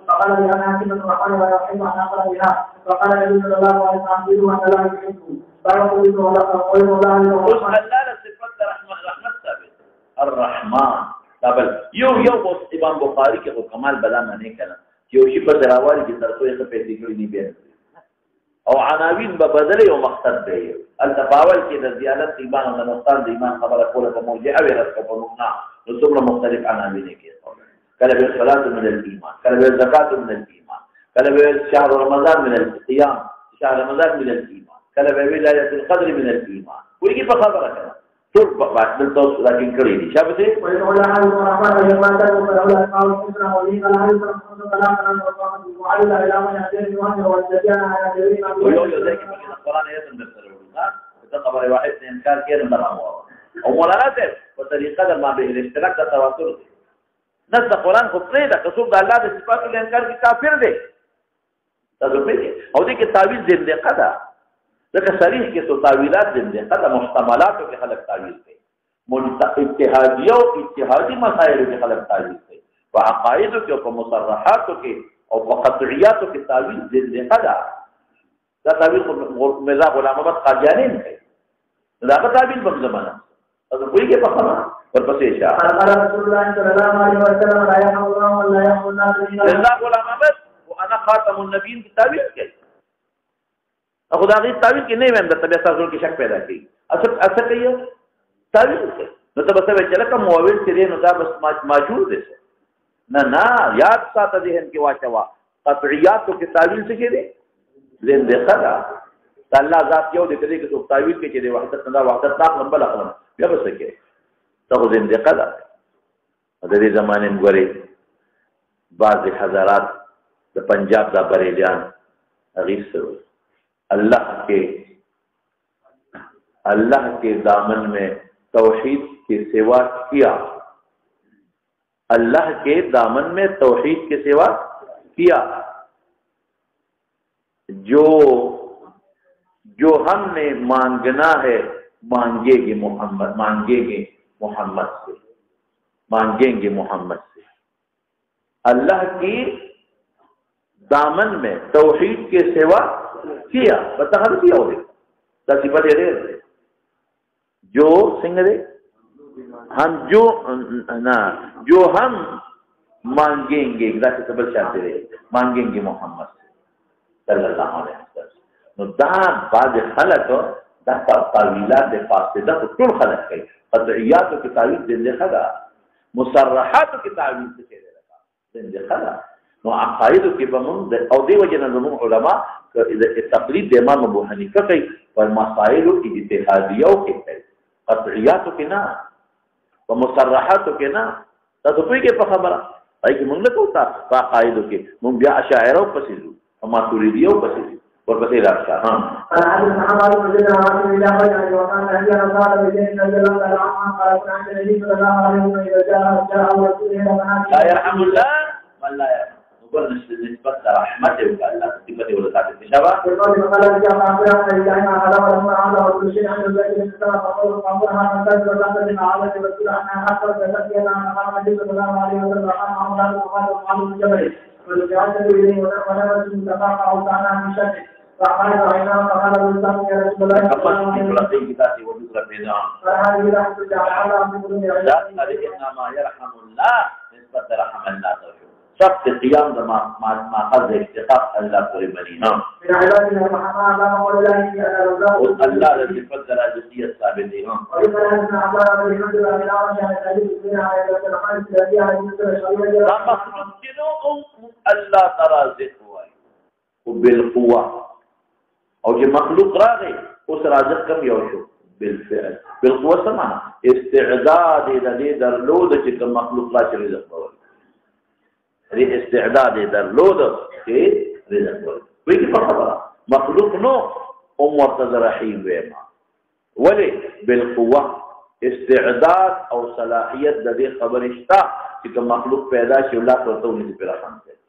فقال لي أنا حكيم الرحمن ولا أحب أن أقرأ بها فقال النبي صلى الله عليه وسلم أن لا يحبه فيقول الله صفات رحمة ثابت الرحمن قبل یو بوس امام بخاری کې کمال بلا معنی کړه چې یو شی په دراوالي کې ترڅو یې په دې کې نه بیان او عناوین به بدل یو مقصد دی التفاول کې د زیادت ایمان او نقصان د ایمان خبره کوله په موجه او رات په مقنا نو څومره مختلف عناوین کې کله به صلات من الايمان کله به زکات من الايمان کله به شهر رمضان من الصيام شهر رمضان من الايمان کله به ليله القدر من الايمان ویږي په خبره کړه ټول په خپل توس راکې کړی دي شابه دې وي ولا حال الرحمن الرحمن ولا قال حسنا ولي قال هل سبحانه وتعالى وعلى الى من يهدي وانه والجزاء على جميع ويقول ذلك في القران ايضا بالترويج تقبل واحد انكار كده مرامو او مولانا ته په طریقه ما به الاشتراک د تواتر نص قرآن خو پرې ده که څوک د الله د صفاتو له انکار کې کافر دی تاسو پوهیږئ او دې کې تعویل زندقه ده ځکه صریح کې تو تعویلات زندقه ده محتملاتو کې خلک تعویل کوي اجتهادي او اجتهادي مسایلو کې خلک تعویل کوي په عقایدو کې او په مصرحاتو کې او په قطعیاتو کې تعویل زندقه ده دا تعویل مرزا غلام احمد قادیانی نه کوي دا په تعویل په زمانه تاسو پوهیږئ په خبره ورپسې شه قال رسول الله صلى الله عليه وسلم لا يحمل الله ولا يحمل الناس مرزا غلام احمد وانا خاتم النبيين کی تعویل کوي خدا غي تعویل کې نه ویم د طبيعت تاسو کې شک پیدا کوي اصل کوي تعویل کوي نو تاسو به چې لکه موویل چې نو دا بس موجود دي نه یاد ساته ذهن کې واچوا قطعیات کې تعویل څه کې دي زنده خدا الله ذات یو دې کې چې تعویل کې چې وحدت نه وحدت تاق نمبر اخلم بیا بس کې تاسو زنده خدا د دې زمانه غوري بعض حضرات د پنجاب دا بریلیان غیث سره اللہ کے دامن میں توحید کے سوا کیا اللہ کے دامن میں توحید کے سوا کیا جو ہم نے مانگنا ہے مانگیں گے محمد سے اللہ کی دامن میں توحید کے سوا کیا بتا ہم کیا ہو صفت دے جو سنگ دے ہم جو ہم مانگیں گے سبل چاہتے رہے مانگیں گے محمد سے صلی اللہ علیہ وسلم دا بعض خلق دا تعویلات دے فاسدہ کو طول خلق کئی قطعیاتو کی تعویل زندے خدا مصرحاتو کی تعویل سے دے رکھا زندے خدا نو عقائدو کی بمون او دی وجنا زمون علماء تقلید د امام ابو حنیفه کوي پر مسائلو کې اجتهادیو کې کوي قطعیاتو کې نه او مصرحاتو کې نه تاسو په کې په خبره پای کې موږ له کوتا په قاعده کې موږ بیا اشاعره او پسیلو او ماتوریدیو پسیلو ورپسې راځه ها حدث محمد بن جابر عن الله تعالى وقال هذا رسول الله صلى الله عليه وسلم قال عن النبي صلى الله عليه وسلم اذا جاء رسول الله لا يرحم الله من لا يرحم نقول نسبت رحمته الله صفته ولا ذاته شباب يقول قال جاء اخر ان الله على ولما على كل شيء عند ذلك السماء فقول قامها من ذلك ولا من عادة رسول الله حتى تذكر ان النبي صلى الله عليه وسلم قام عمران وقال من جبل وجاءت اليه ونبت تفاقع او كان من شك فقال عينا فقال الانسان يا رسول الله فقال في كتابه وذكر بنا فهذه رحمه الله على من انما يرحم الله نسبت رحم الله سخت قیام د ماخذ احتقاق الله پورې بني ها او الله د صفات درجتیت ثابت دي ها دا مخلوق کینو او الله تعالی ذکر وای او بالقوه او چې مخلوق راغی اوس رازق کم یو شو بالفعل بالقوه سمعنا استعداد د دې درلود چې کوم مخلوق لا چې رزق ورکړي دې استعداد درلود چې رزق ورکړي وایي په خبره مخلوق نو ورته رحیم ویما ولی بالقوه استعداد او صلاحیت د دې خبرې شته چې کوم مخلوق پیدا شي الله ورته ونی په رحم کوي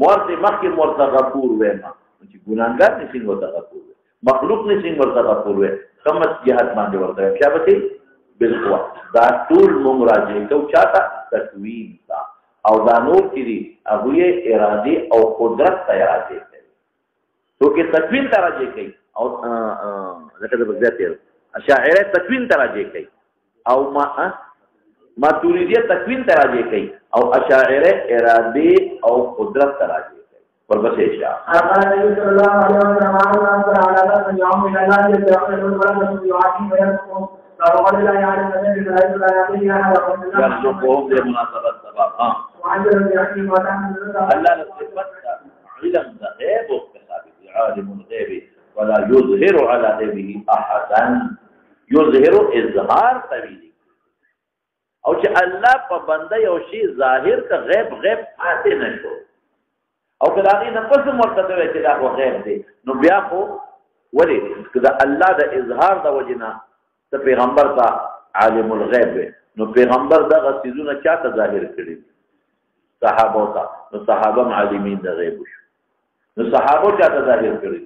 مرته مخکې مرته غفور ویما چې ګناګار نشي ورته غفور مخلوق نشي ورته غفور وي کوم جهات باندې ورته بیا به بالقوه دا ټول مونږ راځي کو چاته تکوین تا او دا نور چې دي هغه یې ارادي او قدرت ته راځي تو کې تکوین ته راځي کوي او ځکه د بغداد تیر اشاعره تکوین ته راځي کوي او ماتوریدیه تکوین ته راځي کوي او اشاعره ارادي او قدرت ته راځي ورپسې شاه قال النبي صلى الله عليه وسلم على ذلك يوم من الله يتوكل الولد يعاقب ويرزقهم فقال لا يعلم النبي صلى الله عليه وسلم يرزقهم بمناسبة سبب الله نصفت علم غيب وكتابه عالم الغيب ولا يظهر على غيبه احدا يظهر اظهار طويل او چې الله په بنده یو شی ظاهر کا غیب پاتې نشو او کله نه پس مرتبه وي چې دا غیب دی نو بیا خو ولی کله الله د اظهار د وجنا ته پیغمبر ته عالم الغیب نو پیغمبر دا غسیزونه چاته ظاهر کړي صحابه ته نو صحابه عالمین د غیب شو نو صحابه چاته ظاهر کړي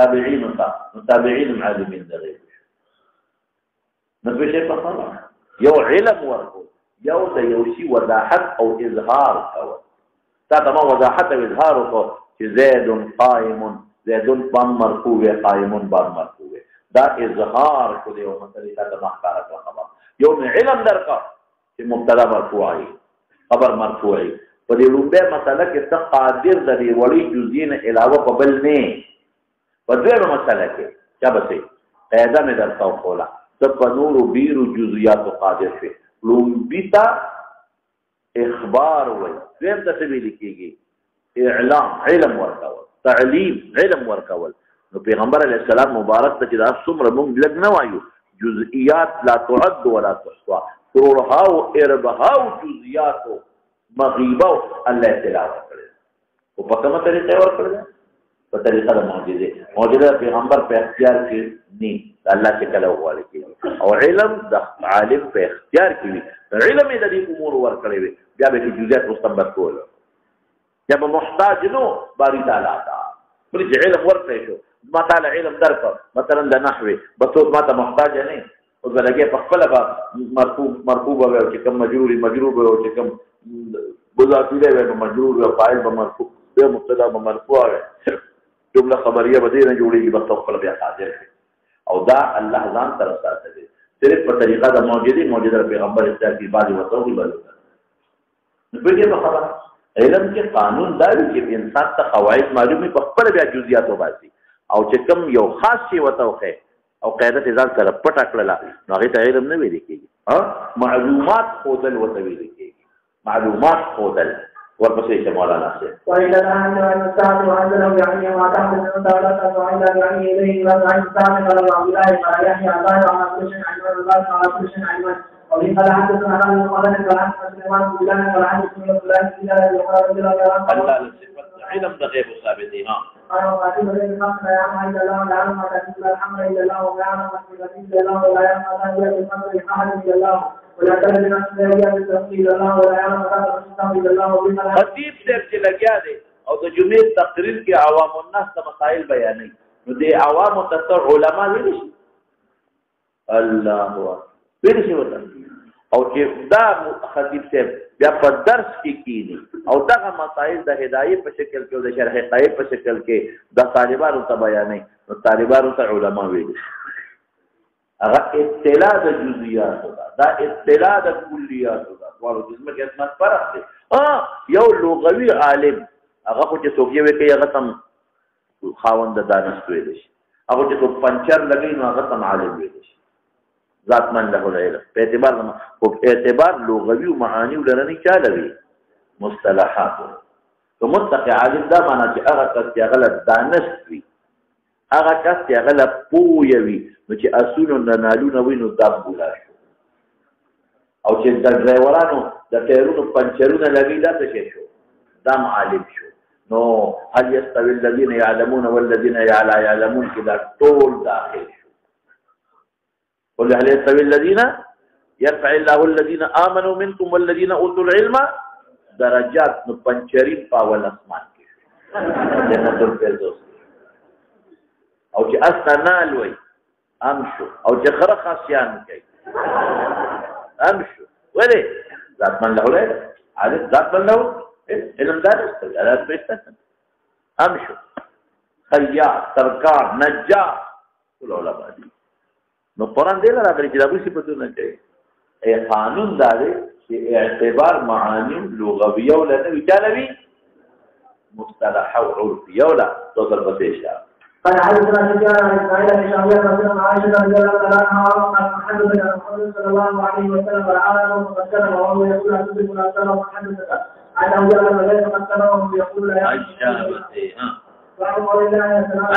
تابعین ته نو تابعین عالمین د غیب شو نو په شی په خبره یو علم ورکو یو د یو شی وضاحت او اظهار کول تا تمام وضاحت او اظهار کو چې زید قائم زید بم مرفوع قائم بم مرفوع دا اظهار کو دی او مسلې تا مخکاره خبر یو علم درکا چې مبتدا مرفوعی خبر مرفوعی په دې لومبه مسله کې څه قادر د دې وړي جزئین علاوه په بل نه په دې مسله کې چا بسې قاعده مې درته وکوله ته په نور بیرو جزئیات قادر شي لومبیتا اخبار وي زم ته ویل کېږي اعلام علم ورکول تعلیم علم ورکول نو پیغمبر علیه السلام مبارک ته چې دا څومره موږ لږ نه وایو جزئیات لا تعد ولا تحصى فروعها او اربها او جزئیات مغیبه الله تلاوت کړي او په کومه طریقه ورکړي په طریقه د معجزه پیغمبر په اختیار کې نه الله چې کله وغواړي کې او علم د عالم په اختیار کې وي علم د دې امور ورکړي وي بیا به جزئیات مستنبط کول یا به محتاج نو باری تعالی تا بلې علم ورکړي شو ما تعالی علم درکړ مثلا د نحوی بس ما ته محتاج نه او زلګي په خپل به مرفوع او چې کوم مجرور او چې کوم مضاف الیه به مجرور او فاعل به مرفوع به مبتدا به مرفوع جمله خبریه به دې نه جوړیږي بس خپل بیا حاضر او دا الله ځان طرف سره دی صرف په طریقه د موجوده پیغمبر اختیار کی بعض وته وی بل نو په دې خبره علم کې قانون دا دی چې انسان ته قواعد معلومي په خپل بیا جزئیات وباسي او چې کوم یو خاص شی وته وخه او قاعده ځان سره پټ کړل نو هغه ته علم نه ویل کېږي ها معلومات خودل وته ویل کېږي معلومات خودل ورپسې مولانا سے وإلى الآن المستعد وأنزله يعني ما تحدث من دولة وإلى يعني إليه وأن المستعد قال الله قال يحيى الله على كل شيء علما الله على كل شيء علما ومن قال حدثنا عن المقالة وعن سليمان بن بلال وعن بسم الله بلال يقال بلال الله لصفة علم غيب ثابتين قال وقاتل بين الحق لا يعلم إلا الله ولا يعلم ما تكتب الحمد إلا الله ولا يعلم ما تكتب إلا الله ولا يعلم ما تكتب الحمد أحد إلا الله ولا تلد نفس لا يعلم إلا الله ولا يعلم ما تكتب إلا الله وبما خطیب صاحب چې لګیا دی او د جمعې تقریر کې عوام الناس ته مسائل بیانوي نو د عوامو ته علما ویل شي الله اکبر ویل شي وته او چې دا خطیب صاحب بیا په درس کې کینی او دغه مسائل د هدايت په شکل کې او د شرح قایب په شکل کې د طالبانو ته بیانوي نو طالبانو ته علما ویل هغه اطلاع د جزئیات دا اطلاع د کلیات دا والو د ځمکې اسمان فرق دی یو لغوي عالم هغه خو چې څوک یې وایي کوي هغه تم خاوند د دانش ویلی شي هغه چې څوک پنچر لګوي نو هغه تم عالم ویلی شي ذاتمن له العلم په اعتبار لغوي او معاني ولرني چا لوي مصطلحات که متقي عالم دا معنا چې هغه کس چې هغه دانش وي هغه کس چې هغه پوه وي نو چې اصول نه نالونه وي نو دا بولا شو او چې د ډرایورانو د ټایرونو پنچرونه لګي دا څه شو دا عالم شو نو هل يستوي الذين يعلمون والذين لا يعلمون كذا طول داخل شو قل هل يستوي الذين يرفع الله الذين آمنوا منكم والذين اوتوا العلم درجات نو پنچرین پاول اسمان کې جنت الفردوس او چې استنال وي امشو او چې خره خاصيان کوي امشو ولې ذاتمن له له عادت ذاتمن له علم دارس على بيتنا امشو خياط سرکار نجار ټول علماء دي نو قرآن دی راغلی چې دا به صفاتونه کوي قانون دا دی چې اعتبار معانی لغویه ولا نه ویچالوي مصطلح او عرفیه ولا توصل بتیشا قال حدثنا سفيان عن اسماعيل بن شعبان رضي الله عنه رضي الله تعالى عنه قال محمد بن محمد صلى الله عليه وسلم رآه مقدما وهو يقول أتدرك الأبصار ومحدثك عن أبي هريرة مقدما وهو يقول لا يعلم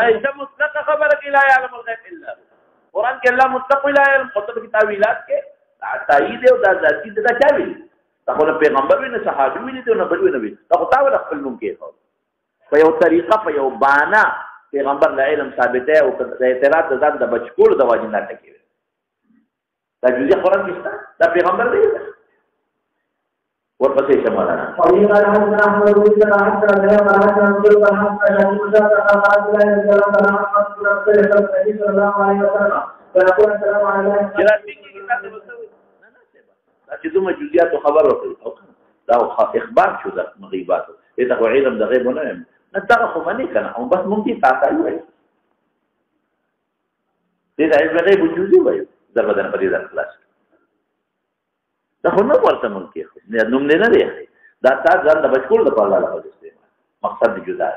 عائشة مطلق خبرك لا يعلم الغيب إلا هو قرآن کې الله مطلق لا يعلم خطب کی تعویلات کې تایید او د ذاتی د چاوي دا خو پیغمبر ویني صحابي ویني ته نه بلوي نه وي دا خو تاول خپل نوم کې په یو طریقه په یو بانا پیغمبر لا علم ثابته او د اعتراض د ځان د بچکول د واجب نه ټکی دا جزئي قرآن کې دا پیغمبر دی ورپسې شمالنا قال حدثنا احمد بن سعد حدثنا ابي قال حدثنا ابو بكر حدثنا ابو مسعود قال قال الله صلى الله عليه وسلم فيقول السلام عليكم چې دومره جزئیات خبر ورکړي دا اخبار شو د مغیبات دا خو علم د غیب نه نه دا خو باندې کنه او بس مونږ دې تاسو وایي دا علم غیب جزئي وایي دا بدن په دې د خلاص دا خو نو ورته مونږ کې نه نوم نه دی دا تاسو ځان د بچکول د په اړه استعمال مقصد جدا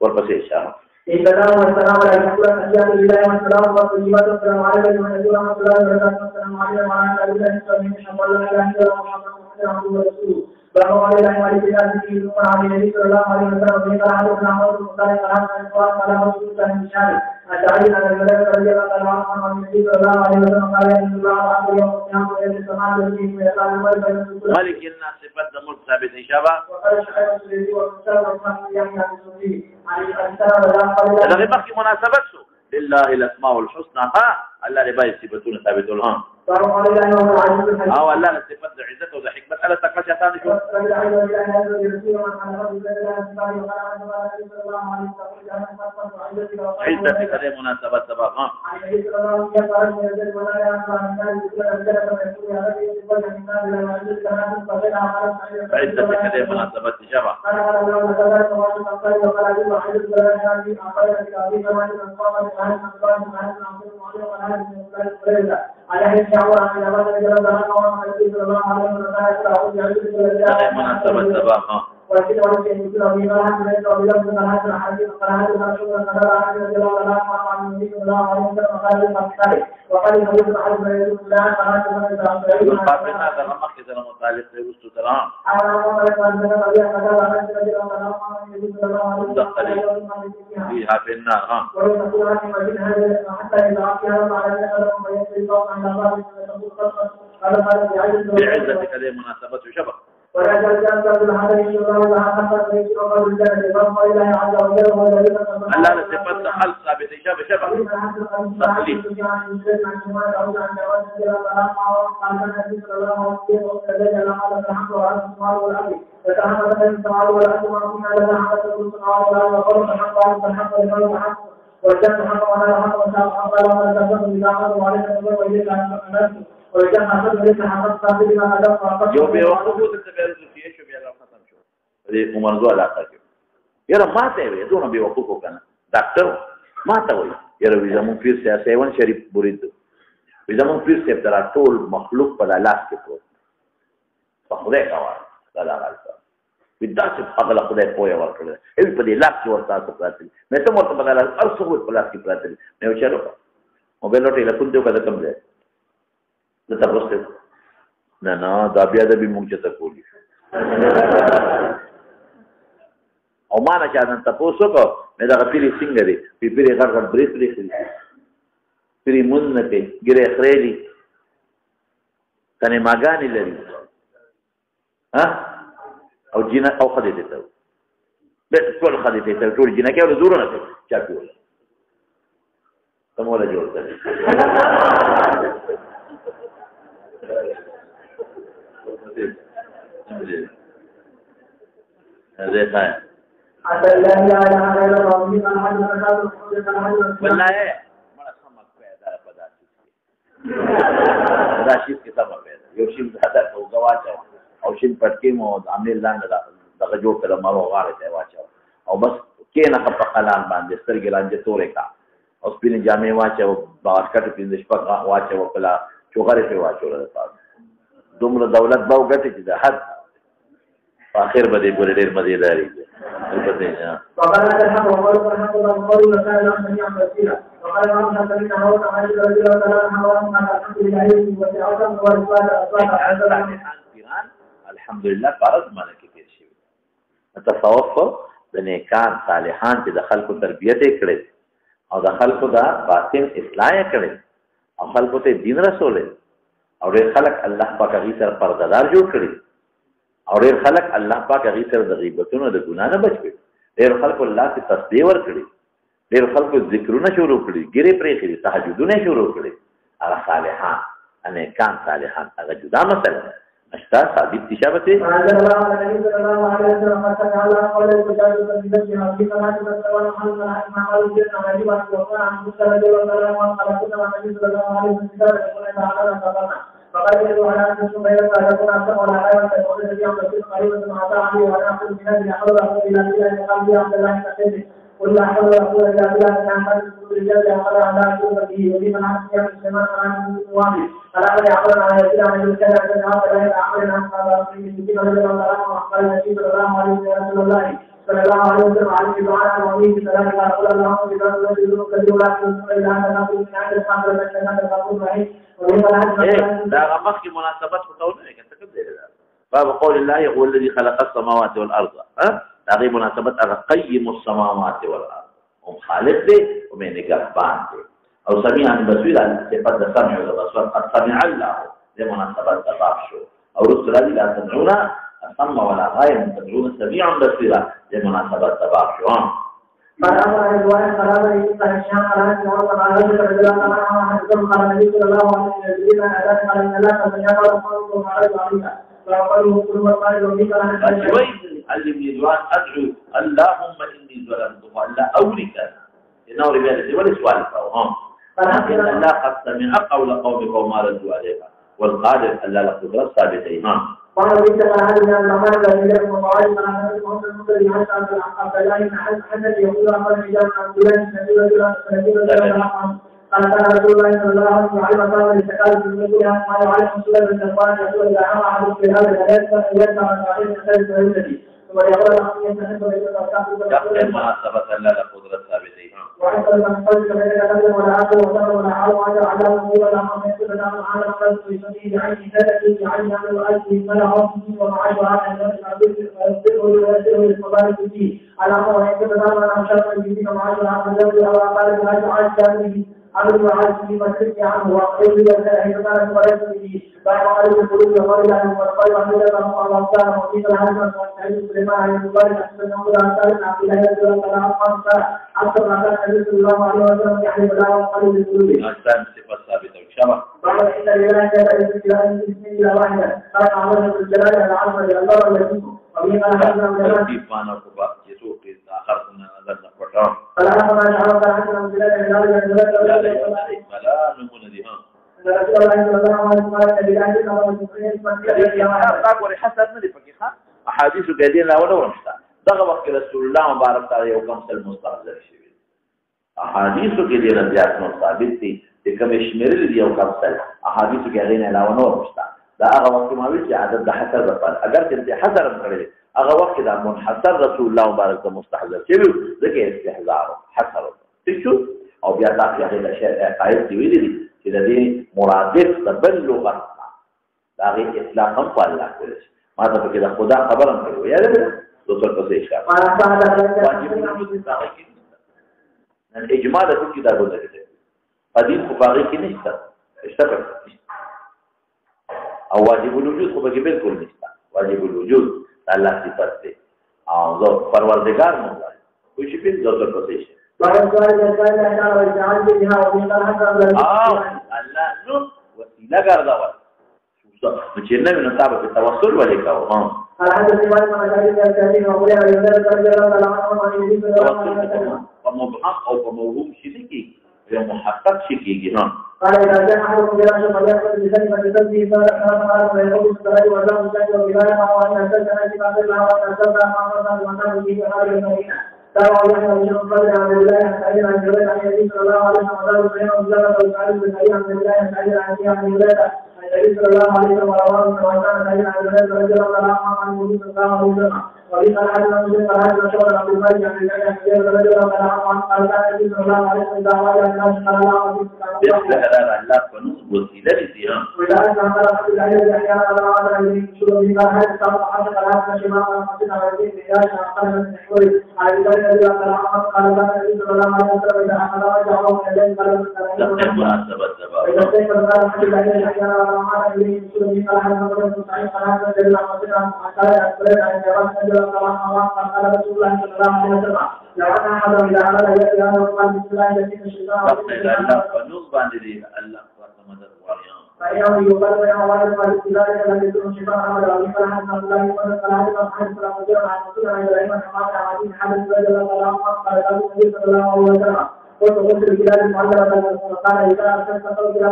ورپسې اشاره السلام والسلام على رسول الله بالله والسلام والطيبات والسلام عليكم ورحمة الله وبركاته السلام عليكم ورحمة الله وبركاته باب قال الله عليه وسلم في النبي صلى الله عليه وسلم قال حدثنا عمر بن صالح قال حدثنا قال رسول الله من شارع أتعلم أن الملك رضي الله عنه عن النبي صلى الله عليه وسلم قال إن الله عز وجل يقيم ويجب السماء الذي يقال الملك مالك الناس صفات مرتبط شبه وقال الشيخ السيدي والمستوى والمحمد يحيى السوري عن الأنصار هذا بقي مناسبة لله الأسماء الحسنى الله لباي صفاتون ثابت الهام او الله صفات عزته وحكمته الا تقش ثاني شو عزتك هذه مناسبة سبقها عزتك هذه مناسبة شبه على هذه الشعور عن الأمانة جل وعلا وعلى الله عليه وسلم مناسبة سباقة ولكن ولكن يقول أبي بكر ليس أبي بكر هذا الحديث قال هذا الرسول صلى الله عليه وسلم عن النبي صلى الله عليه وسلم قال للمختار وقال النبي صلى الله عليه وسلم لا قال قابلنا هذا الأمر كذا مطالب لوسط السلام أنا أقول لك أن النبي صلى الله عليه وسلم فيها في النار ويقول عن المدينة حتى إذا أعطيها على الأمر ويسرق عن الله بعزتك هذه مناسبة شبه ولا تلزم بالحدث الله تعالى فليس قول الجنة رب الله عز وجل هو الذي الله صفات خلق ثابت شبه تقليد وجدت حق ولا حق ولا حق ولا تفضل إلى عمل وعليك الله وإليك أنت وجدت حق ليس حق صاحب ما أدب فقط يوم يوقفوا تتبعوا في شو بيلا ختم شو هذه موضوع علاقة يلا ما تبي دون بيوقفوا كنا دكتور ما تقول يلا إذا مو في سياسة وان شريف بريد إذا مو في سياسة ترى طول مخلوق بدل لاس كتور په خدای کوه دا دا غلطه داسې هغه خدای پوهه ورکړه ای په دې لاس کې ورته تاسو پراته مې ته مرته بدل هر څه په لاس کې پراته مې وچلو موبایل ته ټلیفون دیو کده کوم دی د تاسو نه نه دا بیا د به مونږ ته کولی او ما نه چا نن تاسو کو مې دا پیری څنګه دی پیری غړ غړ بریس لري پیری مون نه ته ګره خړېلی کنه ماګانی لري ها او جینا او خدای ته به ټول خدای ته ټول جینا کې ول زور نه ته چا پیول تموله جوړ کړي هذا خير والله بڑا سمجھ پیدا پدا شي کې سمجھ پیدا یو شی هدا کو غواچو او شین پټکی مو عامل لاندې دغه جوړ کړه مارو غاړه ته واچو او بس کې نه په قلان باندې سترګې لاندې تورې کا او سپینې جامې واچو باور کټ پینځ شپه واچو کلا چوغره په واچو راځه دومره دولت باو ګټه چې د حد اخر باندې ګور ډېر مزیداری دی وقال الحق وقال الحق وقال وكان لا سميع بصيرا وقال ما سمعنا هو تعالى رضي الله عنه الحمد لله وتعالى ورسول الحمد لله فرض معنی کې تیر شي تصوف د نیکان صالحان چې د خلکو تربیت کړي او د خلکو دا باطن اصلاح کړي او خلکو ته دین رسول او ډېر خلک الله پاک هغه سره پردادار جوړ کړي او ډېر خلک الله پاک هغه سره د غیبتونو د ګناه نه بچ کړي ډېر خلکو الله ته تسبیح ور کړي ډېر خلکو ذکرونه شروع کړي ګری پرې کړي تهجدونه شروع کړي هغه صالحان نیکان صالحان هغه جدا مثلا اشتا ثابت تشابته قال الله عليه وسلم تعالى قال الكتاب بالذات في كلام الله محمد ما قال جل وعلا وقال عن رسول الله وقال النبي صلى الله عليه وسلم فقال له على ان سبيل قال كنا ولا لا يقول الذي يعمل قريبا ما تعالى ولا يقول من الذي حول الى الله قال يا عبد الله كتب قل لا حول ولا قوه الا بالله تعالى الرجال يعمل على سوره وبمن عصي السماء عن الوالي فلا يعمل على يد عن الكلام فلا يعمل عن هذا في ذكر الله وقال النبي صلى الله عليه وسلم صلى الله عليه وسلم على دعاء النبي صلى الله عليه وسلم بذلك الذي كذبوا الى ان نقول من عند الحمد لله كما تقول معي دا غمخ کی مناسبت کو تو نه کته کوم دی باب قول الله هو الذي خلق السماوات والارض ها دا غي مناسبت هغه قيم السماوات والارض هم خالق دی او مې نگهبان دی او سميع بصير صفات د سمع او بصر قد سمع الله دې مناسبت تباب شو او رسول الله لا تدعونا سمع ولا غايه تدعون سميع بصير دې مناسبت تباب شو فأمر رضوان قرار يسعى الشام على النور وعلى ذلك رضي الله عنه حسب قال النبي صلى الله عليه وسلم أذان قال إن الله قد يقرأ قوله على عليها فقالوا كل قال وبك عن علمني رضوان أدعو اللهم إني ظلمت وألا أولك إنه ربيع ولا سؤال فهم إن الله قد سمع قول قومك وما ردوا عليها والقادر ألا لقدرة ثابتين قال بك هذا من الأمر الذي يكون مواعيد من هذا الموضوع المنزل حتى عبد الله بن حسن يقول أمر الرجال عن فلان سبيل الله قال كان رسول الله صلى الله عليه وسلم قال لتقال في المسجد ما يعلم سورة من القرآن يقول إذا أمر أحد في هذا الآيات يدفع عن تعليم خير الذي ثم يقول لهم يتحدث يقول ما ثبت لا لقدرة ثابتين وحصل من قلت بين الأمر ولا عقل وصبر ولا حول ولا على مصيبة ولا ما يكتب لنا على قلب يسميه بعين ذاتي بعين عمل وأجل فلا عرفه ومعاش على الناس فيصبره ويسره للمبارك فيه على ما يكتب لنا من أشرف به ومعاش على الناس أو قال بهذا عاش كامله عمل وعاش في مسجد عنه وقيل لله كمان وليس به بعد قلب القلوب وقال له والقلب عند الله الله تعالى وفي الحزن والسعيد سليمان عليه المبارك أحسن نقول عن سالم عبد الله رضي الله عنه أكثر ما كان النبي صلى الله عليه وسلم يحلف له وقلب القلوب أحسن صفة ثابتة وشبه بعد إن لله جل جلاله بسم الله واحدة قال عظمة الجلال العظمة لله الذي وبه قال حسن من كيف أنا كبا يسوق آخر من نظرنا فرام فلا ما شعر حسن من جلال لا نمون دي ها رسول الله صلى الله عليه وسلم حسن ندي فقيه احاديث قاعدين لا ولا ورمشتا دغه وخت رسول الله مبارک تعالی یو کوم سل مستحضر شي احاديث کې دې رضيات نو ثابت دي چې کوم شمیرل دي یو کوم سل احاديث کې غیر علاوه نو ورمشتا دا هغه وخت ما وی چې عدد د حصر لپاره اگر چې حصر هم کړی هغه وخت دا منحصر رسول الله مبارک ته مستحضر شوی ځکه استحضار حصر شو او بیا تاسو هغه شی قائد دی ویلي چې د دې مرادف تبلغ دا غي اطلاق هم په الله کړی ما ته کې دا خدا خبرم کړو یا دې دوسر په څه اشاره واجب وجود هغه کې نن اجماع د ټول کتابو ته کې حدیث په هغه کې نشته اشتبه او واجب الوجود خو به بالکل نشته واجب الوجود الله صفات دی او زو پروردگار مو وایي خو شي په دوسر په څه اشاره الله نو وسیله ګرځول چې نه نو تاسو په توسل ولې کوو په مبهم او په موهوم شي کېږي یو محقق شي کېږي ها قال إذا جاء أحدكم إلى أن فليأخذ بكلمة تبدي فلا ويقول بالصلاة والسلام على وبلاغها وأن أرسلنا في بعض الله وأن أرسلنا مع رسول الله في هذه المدينة قال ويحيى بن قال عن الله تعالى عن جبل عن النبي صلى الله عليه وسلم وقال بين وزارة وسعيد بن علي عن الله تعالى عن جبل عن النبي صلى الله عليه وسلم ورواه وكان تعالى عن جبل رضي الله عنه عن النبي صلى الله عليه وسلم وقال حدث مسلم قال حدث شعبة عبد الملك عن الله رضي الله عنه قال كان النبي صلى الله عليه وسلم دعوة الى الناس قال الله عليه وسلم الله فنصب وسيلة لديهم وإذا أنت عمل عبد الله يحيى على الله عليه وسلم قال هذا صار حدث على هذا الشمال ومسجد على الدين بإياش قال من الحوي على ذلك الذي قال قال كان النبي صلى الله عليه وسلم إذا أخذ رجعه من الليل قال إذا استيقظ قال عبد الله يحيى على الله عليه وسلم قال هذا رجل صحيح قال هذا الذي لا مسجد عن قال أكبر عن جواب قال رسول الله صلى الله عليه وسلم لو أن أحد إذا عمل يأتي أنا وقال بسم الله الذي الشيطان الله فنوز باندې الله مدد واريان فإنه يقال بين أوائل والاستدلال الذي يكون الشيطان عمل عليه فلا حد الله يقول فلا حد الله حد فلا مجرد عن رسول الله إبراهيم حماد عظيم حدث رجل الله قال له النبي صلى الله عليه وسلم قلت البلاد المعلمة قال إذا أرسلت قوم إلى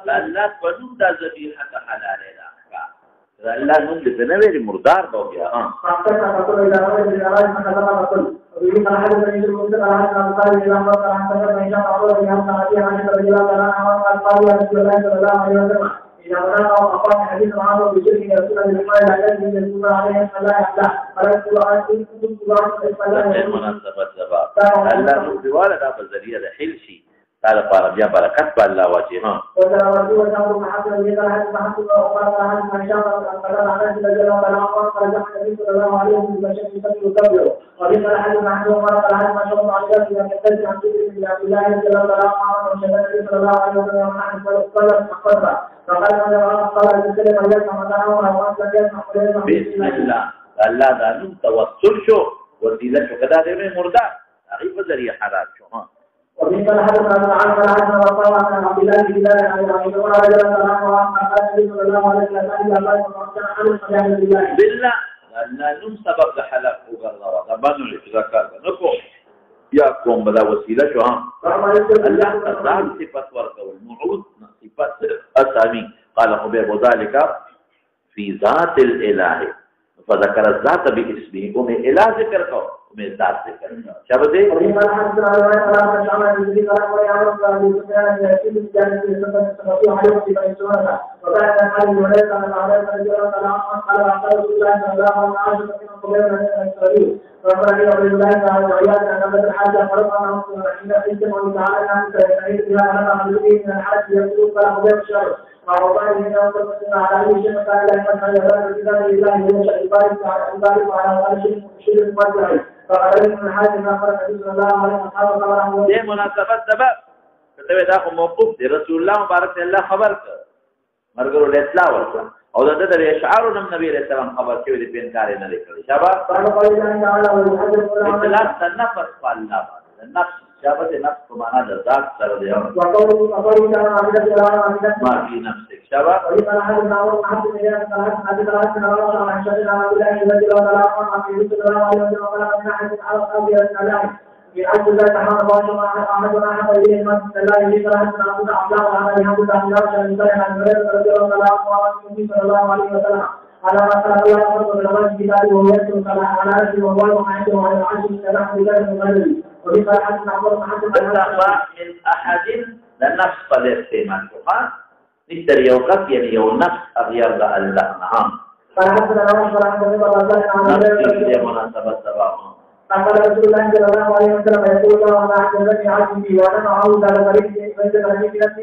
الله فنوز ذا ذبيحة حلال الله نوم دې نه ویلي مردار به بیا ها فقط فقط إذا رأيت الأراضي فكذا فقط ويقول أحد من يقول أحد من قال إذا أمرت أن تكون إن شاء الله بها سنتي عن رجل الله قال قال يا رسول الله صلى الله عليه وسلم إذا بنى أو أقام حديث معه بشرك رسول الله قال لا يجوز يقول عليه فلا يحلى فلا يقول أن كنت مناسبة زبا الله نو دیواله دا په ذریعہ د حل شي تعالی پر بیا برکت په الله واجب ها وذا رسول الله محمد صلى الله عليه وسلم وقال عن ما شاء الله قال عن الذي لا قال قال النبي صلى الله عليه وسلم بشكل يكبر وقال حديث عن عمر قال عن ما شاء الله عليه وسلم يحتج عن سيدنا الله صلى الله عليه وسلم النبي صلى الله عليه وسلم عن قال فقال فقال قال الكلمه التي معناها بسم الله الله دا نو توسل شو وسیله شو کدا دې مردار هغه په ذریعہ حالات شو ها ومن قال حدثنا عن عن وقال عن عبد الله بن بلال عن ابي بكر رضي الله عنه قال النبي صلى الله عليه وسلم الله وكان بالله لا نم سبب حلق وغرض بنو الذكر نكو يا قوم بلا وسيله شو ها الله تعالى صفات ورقه والموعود صفات اسامي قال خبير وذلك في ذات الاله فذكر الذات باسمه ومن اله ذكر کو ومن ذات ذكر شبه دې دې مناسبت سبب کته دا خو موقوف دی رسول الله مبارک الله خبر کړ مرګرو له اطلاع ورکړه او دا د اشعار نبی رسول الله خبر کې دې په انکار نه لیکل شابه اطلاع تنفس الله النفس شابه نفس په معنا د ذات سره دی ما في نفسك شابه عبد الله تعالى باشر أحدنا أحد إليه من الله يجب أن نعبد أعلاه وعلى الحمد لله شأن الله عن رضي الله عنه صلى الله عليه وسلم على ما قال الله فرض الغيب كتابه ويكتب على عرشه والله عنده وعلى العرش السلام بذلك الغيب وبقى حدث عمر بن حاتم من أحد لنفس قد استعمال نشتر يوقف يعني يو نفس أغير الله نعم نفس في مناسبة سبب قال رسول الله صلى الله عليه وسلم يقول الله أنا أعجبني عبدي وأنا أعوذ على طريق من طريق نفسي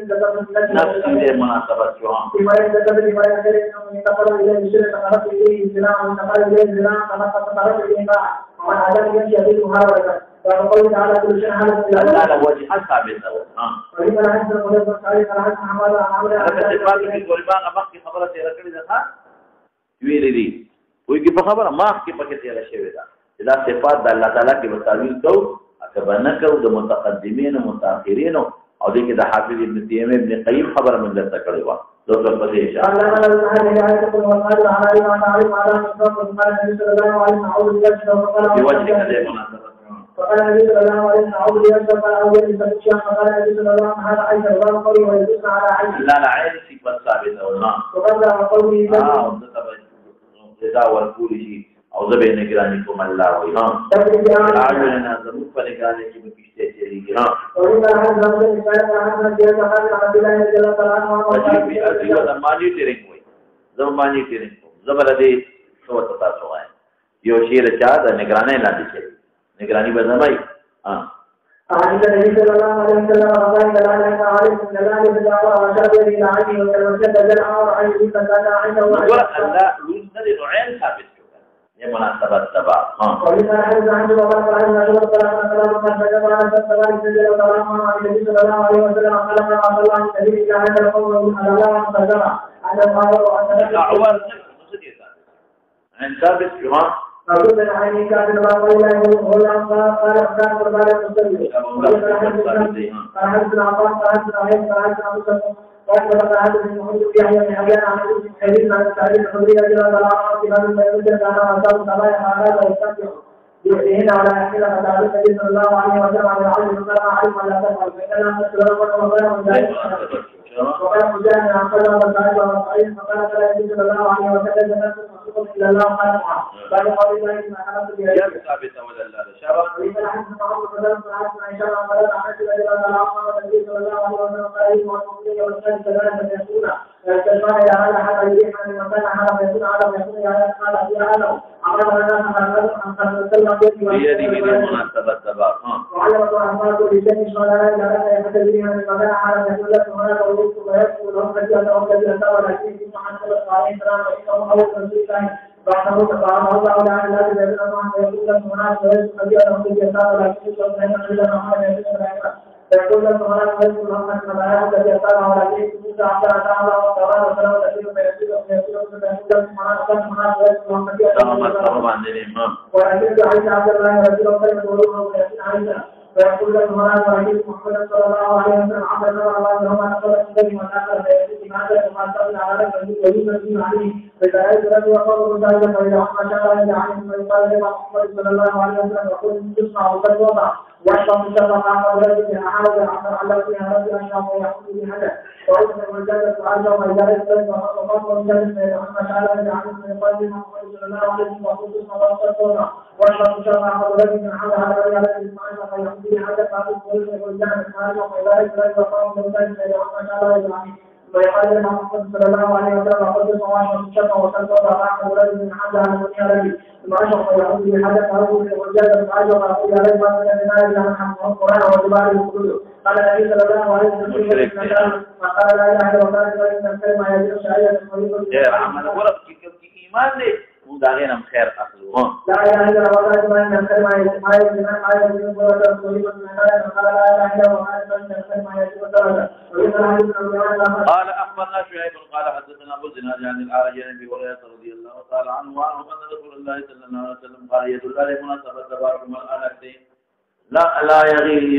نفس في مناسبة شوام فيما يتكلم فيما يتكلم من تقرب إليه الشرك تقرب إليه الزنا ومن تقرب إليه الزنا تقرب إليه النار ومن عدم يمشي به محاولة وقال تعالى كل شيء هذا لا لا وجه ثابت ولما لا يحصل قدرة صالح على محمد عمل أنا كتبت في قربان أمك خبرة ركلي ذا ویلې دي وایي کې په خبره ما کې پکې تیر شوی دا دا صفات د الله تعالی کې متعلق کو اکبر نه کو د متقدمین او متأخرین او د کې د حافظ ابن تیمیه ابن قیم خبره من درته کړی و دوه په دې اشاره الله تعالی هدایت کو وقال علی ما تعلم على مصطفى قال النبي صلى الله عليه وسلم اعوذ بالله وقال وقال النبي صلى الله عليه وسلم اعوذ بالله وقال اول الشيخ قال النبي صلى الله عليه وسلم هذا عين الله قوي ويدل على عين لا لا عين صفه ثابته ولا وقال قوله جزا ورکول شي او زبې نگرانی کوم الله وي ها راجلنا زموږ په نگرانی کې به کیسه چلیږي ها زمانی ټرینګ وي زمانی ټرینګ زبر دې څه تاسو وایي یو شی رچا د نگرانی لاندې شي نگرانی به زمای ها أحاديث النبي صلى الله عليه وسلم وقال دلالة عليه دلالة بالدعوة وشابه إلى عينه وكالوسيلة جلعه وعينه فكان عنده وقال الله يوجد نوعين ثابت يا مناسبة سبع ولما حدث عنه وقال عن رجل الصلاة والسلام قد فجب على الصلاة السجل وسلام عن النبي صلى الله عليه وسلم قال ما قال الله عن سبيل الله عند القوم على الله عن فجرة عن القاهر وعن دعوة عن ثابت جماعة فقلت عيني كان الله ولا يقول قال أحسان قربان المسلم فحدث العطاء فحدث العين فحدث عبد وأكبر فحدث من محمد في أحيان من أحيان عن حديث عن التعليم الخبرية جل وعلا في هذا المسجد كان أصاب صلاة هذا ويستمتع يؤتيهن على أحيان فتعلم النبي صلى الله عليه وسلم عن العلم وسلم علم ولا تفعل فإن لم تسلم وغير من ذلك وقال مجاهد عن قدر وسعيد وصعيد فقال فلا النبي صلى الله عليه وسلم نفسه مخلوق الا الله قال بعد قول الله ما حدث به يا ثابت ولا لا شرع ولما حدث محمد صلى الله عليه وسلم ان شاء الله قال عن رسول الله النبي صلى الله عليه وسلم قال المؤمنين والمؤمنين ثلاثه يكون كالماء الى هذا حتى يريح من المكان هذا يكون على يكون على قال في هذا عمل الناس عن وسلم بيده بالمناسبه سبب وعلم الرحمن لشيء شغلنا الى هذا يحتاج من المكان على يكون لك هناك ويكون لهم كثيرا لهم كثيرا ولكن في محمد عليه السلام وانه اول رسول الله بعده تبارك الله تعالى لا يجوز ان يكون لهم هناك ويكون كثيرا لهم كثيرا ولكن في محمد فيقول لهم هناك ويكون لهم كثيرا ولكن في تعالى تعالى وتعالى وسلام كثير فيقول لهم هناك ويكون لهم كثيرا ولكن عيسى عبد الله رسول الله ويكون عيسى فيقول له هناك رئيس محمد صلى الله عليه وسلم عبد الله اللهم نقل السلم ونقل فيأتي ماذا كما صلى على ويجب فيه عليه فكأيت رجل وقوله تعالى فإذا أحمد شاء الله عنه فيقال لما محمد صلى الله عليه وسلم يقول تسمع وقد وضع واشرب شر قام ولد أحد على فيها رجل أشرب ويحمل بهذا وعندما المجالة تعالى وإذا السلم وقال ومجالة فإذا أحمد شاء الله عنه فيقال لما محمد صلى الله عليه وسلم يقول تسمع وقد وضع واشرب شر قام ولد أحد على فيها رجل أشرب في هذا قال الرسول والجامع قال وذلك لا يقام بالله إلا وما شاء الله يجعل ويقال محمد صلى الله عليه وسلم وقد صواش الشفا وقد وضع ولد من هذا على الدنيا الذي ما شاء يعود بهذا قال والجامع قال وقال عليه ما من الناس لهم حق القرآن وجبال الخلود قال النبي صلى الله عليه وسلم فقال لا اله الا الله وان الكلمه يجوز شهاده غير عمل ورب في ايمان لي مداغين هم خير أخذوا لا إله إلا الله ولا إله إلا الكلمة ما يجب أن يكون ورسول من هذا قال لا إله إلا الله ولا إله إلا الكلمة يجب قال أخبرنا شعيب قال حدثنا أبو الزناد عن الأعرج عن أبي هريرة رضي الله تعالى عنه وعنه أن رسول الله صلى الله عليه وسلم قال يد الله مناسبة تبارك والآلتين لا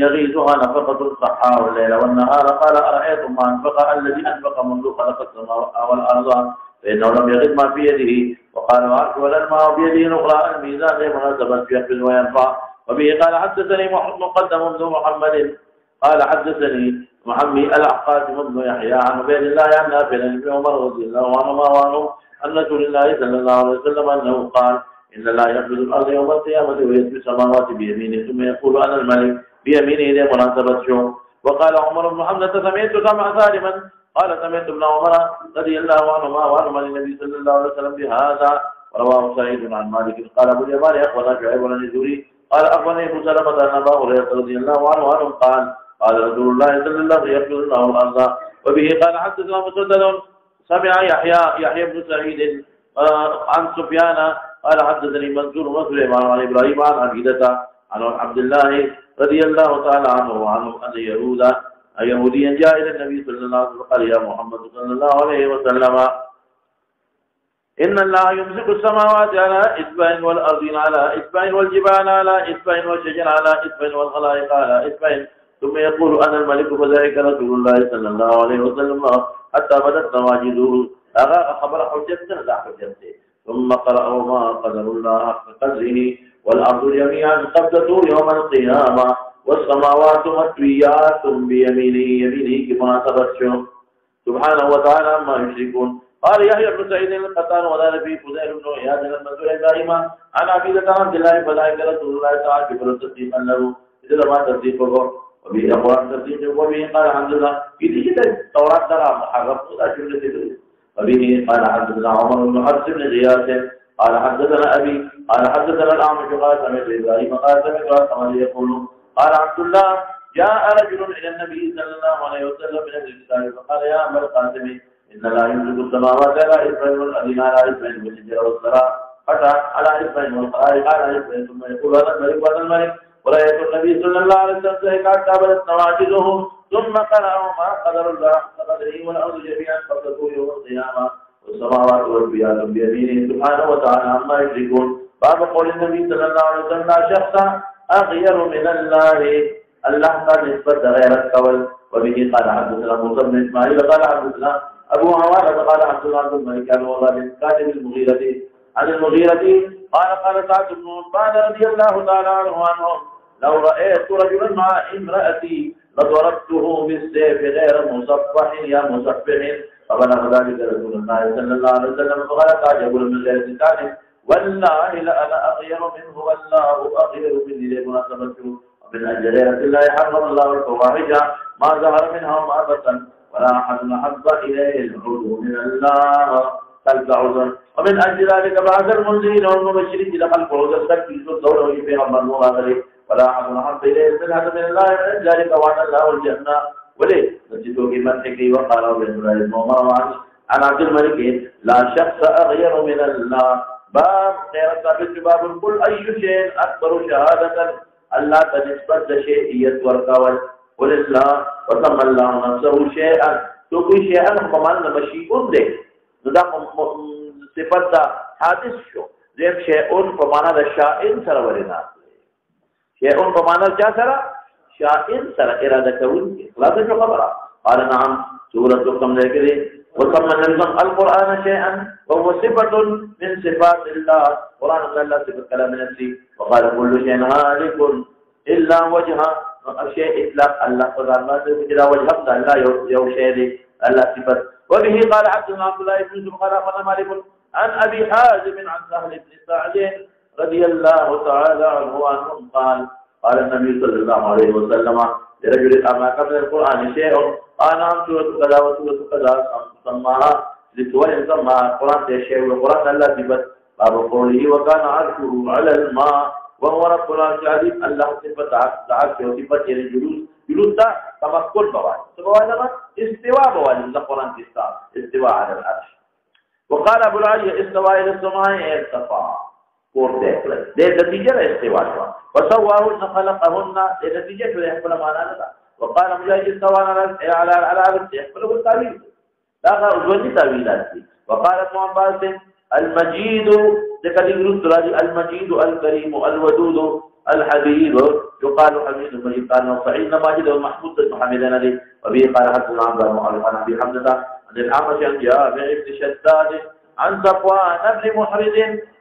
يغيثها نفقة الصحاء والليل والنهار قال أرأيتم ما أنفق الذي أنفق منذ خلق السماء والأرض فإنه لم يغد ما في يده وقال وعرف ولا الماء بيده الأخرى الميزان لمناسبة يحفظ وينفع وبه قال حدثني مقدم بن محمد قال حدثني محمد العقاد بن يحيى عن عبيد الله عن نافع بن عمر رضي الله عنهما وعنه عن رسول الله صلى الله عليه وسلم أنه قال إن الله يقبض الأرض يوم القيامة ويسبي السماوات بيمينه ثم يقول أنا الملك بيمينه لمناسبة شو وقال عمر بن حمزة سمعت سمع سالما قال سمعت ابن عمر رضي الله عنهما وعن النبي صلى الله عليه وسلم بهذا. رواه سعيد عن مالك قال ابو اليمان اخبرنا شعيب بن الزهري قال اخبرني ابو سلمة ان ابا هريرة رضي الله عنه قال رسول الله صلى الله عليه وسلم يغفر الله الارض. وبه قال حدثنا مسدد سمع يحيى بن سعيد عن سفيان قال حدثني منصور وسليمان عن ابراهيم عن عبيدة عن عبد الله رضي الله تعالى عنه ان يهوديا جاء الى النبي صلى الله عليه وسلم قال يا محمد صلى الله عليه وسلم إن الله يمسك السماوات على إثبين والأرضين على إثبين والجبال على إثبين والشجر على إثبين والخلائق على إثبين ثم يقول أنا الملك فذلك رسول الله صلى الله عليه وسلم حتى بدت نواجذه خبر حجتنا لا حجته ثم قرأ ما قدر الله حق قدره والأرض جميعا قبضته يوم القيامة والسماوات مطويات بيمينه كما تبشر سبحانه وتعالى عما يشركون. قال يحيى بن سعيد القطان ولا نبي فضيل بن عياض المنصور ابراهيم عن عبيدة عن عبد الله فذلك رسول الله تعالى كبر التصديق انه اذا ما تصديقه وبه اقوام تصديقه وبه قال عبد الله في كده التوراة ترى محرم ولا جملة تدري. وبه قال حدثنا عمر بن حفص بن غياث قال حدثنا ابي قال حدثنا الاعمش قال سمعت ابراهيم قال سمعت عمر يقول قال عبد الله جاء رجل الى النبي صلى الله عليه وسلم من اهل الكتاب فقال يا ابا القاسم إن لا يملك السماوات على إثبين والأرضين على إثبين والشجر والزرع حتى على إثبين والخلائق على إثبين ثم يقول هذا الملك وهذا الملك ورأيت النبي صلى الله عليه وسلم ذلك حتى بدت نواجذه ثم قرأ ما قدر الله قدره والأرض جميعا قبضته يوم القيامة والسماوات والبيات بيمينه سبحانه وتعالى عما يشركون. باب قول النبي صلى الله عليه وسلم لا شخص أغير من الله قال نسبة غير القول. وبه قال حدثنا موسى بن إسماعيل قال حدثنا أبو عوانة قال عبد الله بن مالك عن والله كاتب المغيرة عن المغيرة قال سعد بن عبادة رضي الله تعالى عنهم لو رأيت رجلا مع امرأتي لضربته بالسيف غير مصفح يا مصفح. فبلغ ذلك رسول الله صلى الله عليه وسلم فقال تعجب من غير ثاني والله لأنا أغير منه والله أغير مني لمناسبته. ومن أجل غيرة الله حرم الله الفواحش ما ظهر منها وما بطن ولا أحد أحب إليه العدو من الله خلق عذر. ومن أجل ذلك بعث المنذرين والمبشرين لخلق عذر تكفيس الدولة في غمر وغيره ولا أحد أحب إليه السلحة من الله من ذلك وعد الله الجنة. وليه نجده في منحكي وقال ابن الله ومروان عن عبد الملك لا شخص أغير من الله. باب غير ثابت باب قل أي شيء أكبر شهادة ألا تنسبت شيئية والقول والإسلام وسمى الله نفسه شيئا. تو کوئی شیئا بمعنى مشیئون دے دا صفت دا حادث شو زیم شیئون بمعنى دا شائن سر ورنا شیئون بمعنى کیا سر شائن سر ارادہ کون خلاص شو خبرہ. قال نعم سورة کم لے کے وسمى النبي القرآن شيئا وهو صفة من صفات الله. قرآن الله صفة كلام نفسي وقال كل شيء هالك إلا وجهه شيء إطلاق الله قدر ما إلى وجه الله يو شيء الله صفة. وبه قال عبد الله بن يوسف قال أخبرنا مالك عن أبي حازم عن سهل بن سعد رضي الله تعالى عنه قال النبي صلى الله عليه وسلم لرجل أماك من القرآن شيء قال نعم سورة كذا وسورة كذا سماها لسورة سماها القرآن شيء والقرآن الله صفة. باب قوله وكان عرشه على الماء وهو رب العرش العظيم. الله صفة عرش وصفة جلوس تمكن بوالي سبحانه استواء بوالي القرآن استواء على العرش. وقال أبو العالية استوى إلى السماء ارتفع قول ده نتيجة استواء وسواهن خلقهن لنتيجة يحفل معنا لها. وقال مجاهد استوى على العرش يحفله التأويل لا أزوني تأويلات. وقال ابن عباس المجيد ذكر المجيد الكريم الودود الحبيب يقال حميد المجيد قال صحيح ماجد ومحمود محمدا عليه. وبه قال حدثنا عبد الله عن ابي حمزه عن الاعمش عن جابر بن شداد عن صفوان بن محرز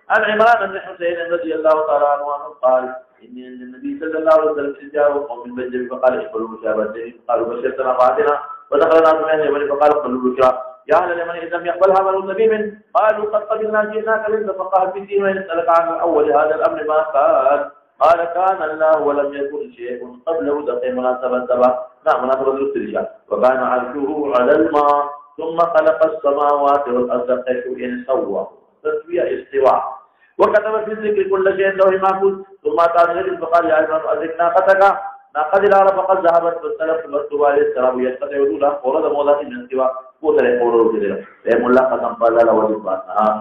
عن عمران بن حسين رضي الله تعالى عنه قال ان النبي صلى الله عليه وسلم جاء قوم من بنجر فقال اشكروا مشابهه قالوا بشرتنا فاتنا ودخلنا من اهل فقال قلوا بشرى يا أهل اليمن إذا لم يقبلها من النبي قالوا قد قبلنا جئناك لنتفقه في الدين ونسألك عن أول هذا الأمر ما قال. قال كان الله ولم يكن شيء قبله دقي مناسبة تبع لا مناسبة الاسترجاع وكان عرشه على الماء ثم خلق السماوات والأرض إن سوى تسوية استواء وكتب في الذكر كل شيء له محفوظ ثم تعالى فقال يا إمام أذك ناقتك ناقد العرب فقد ذهبت والسلف والسوى السراب يستطيع وجودها ورد موضع من استواء قدر قولوا كذا لأن الله قسم قال لا وجب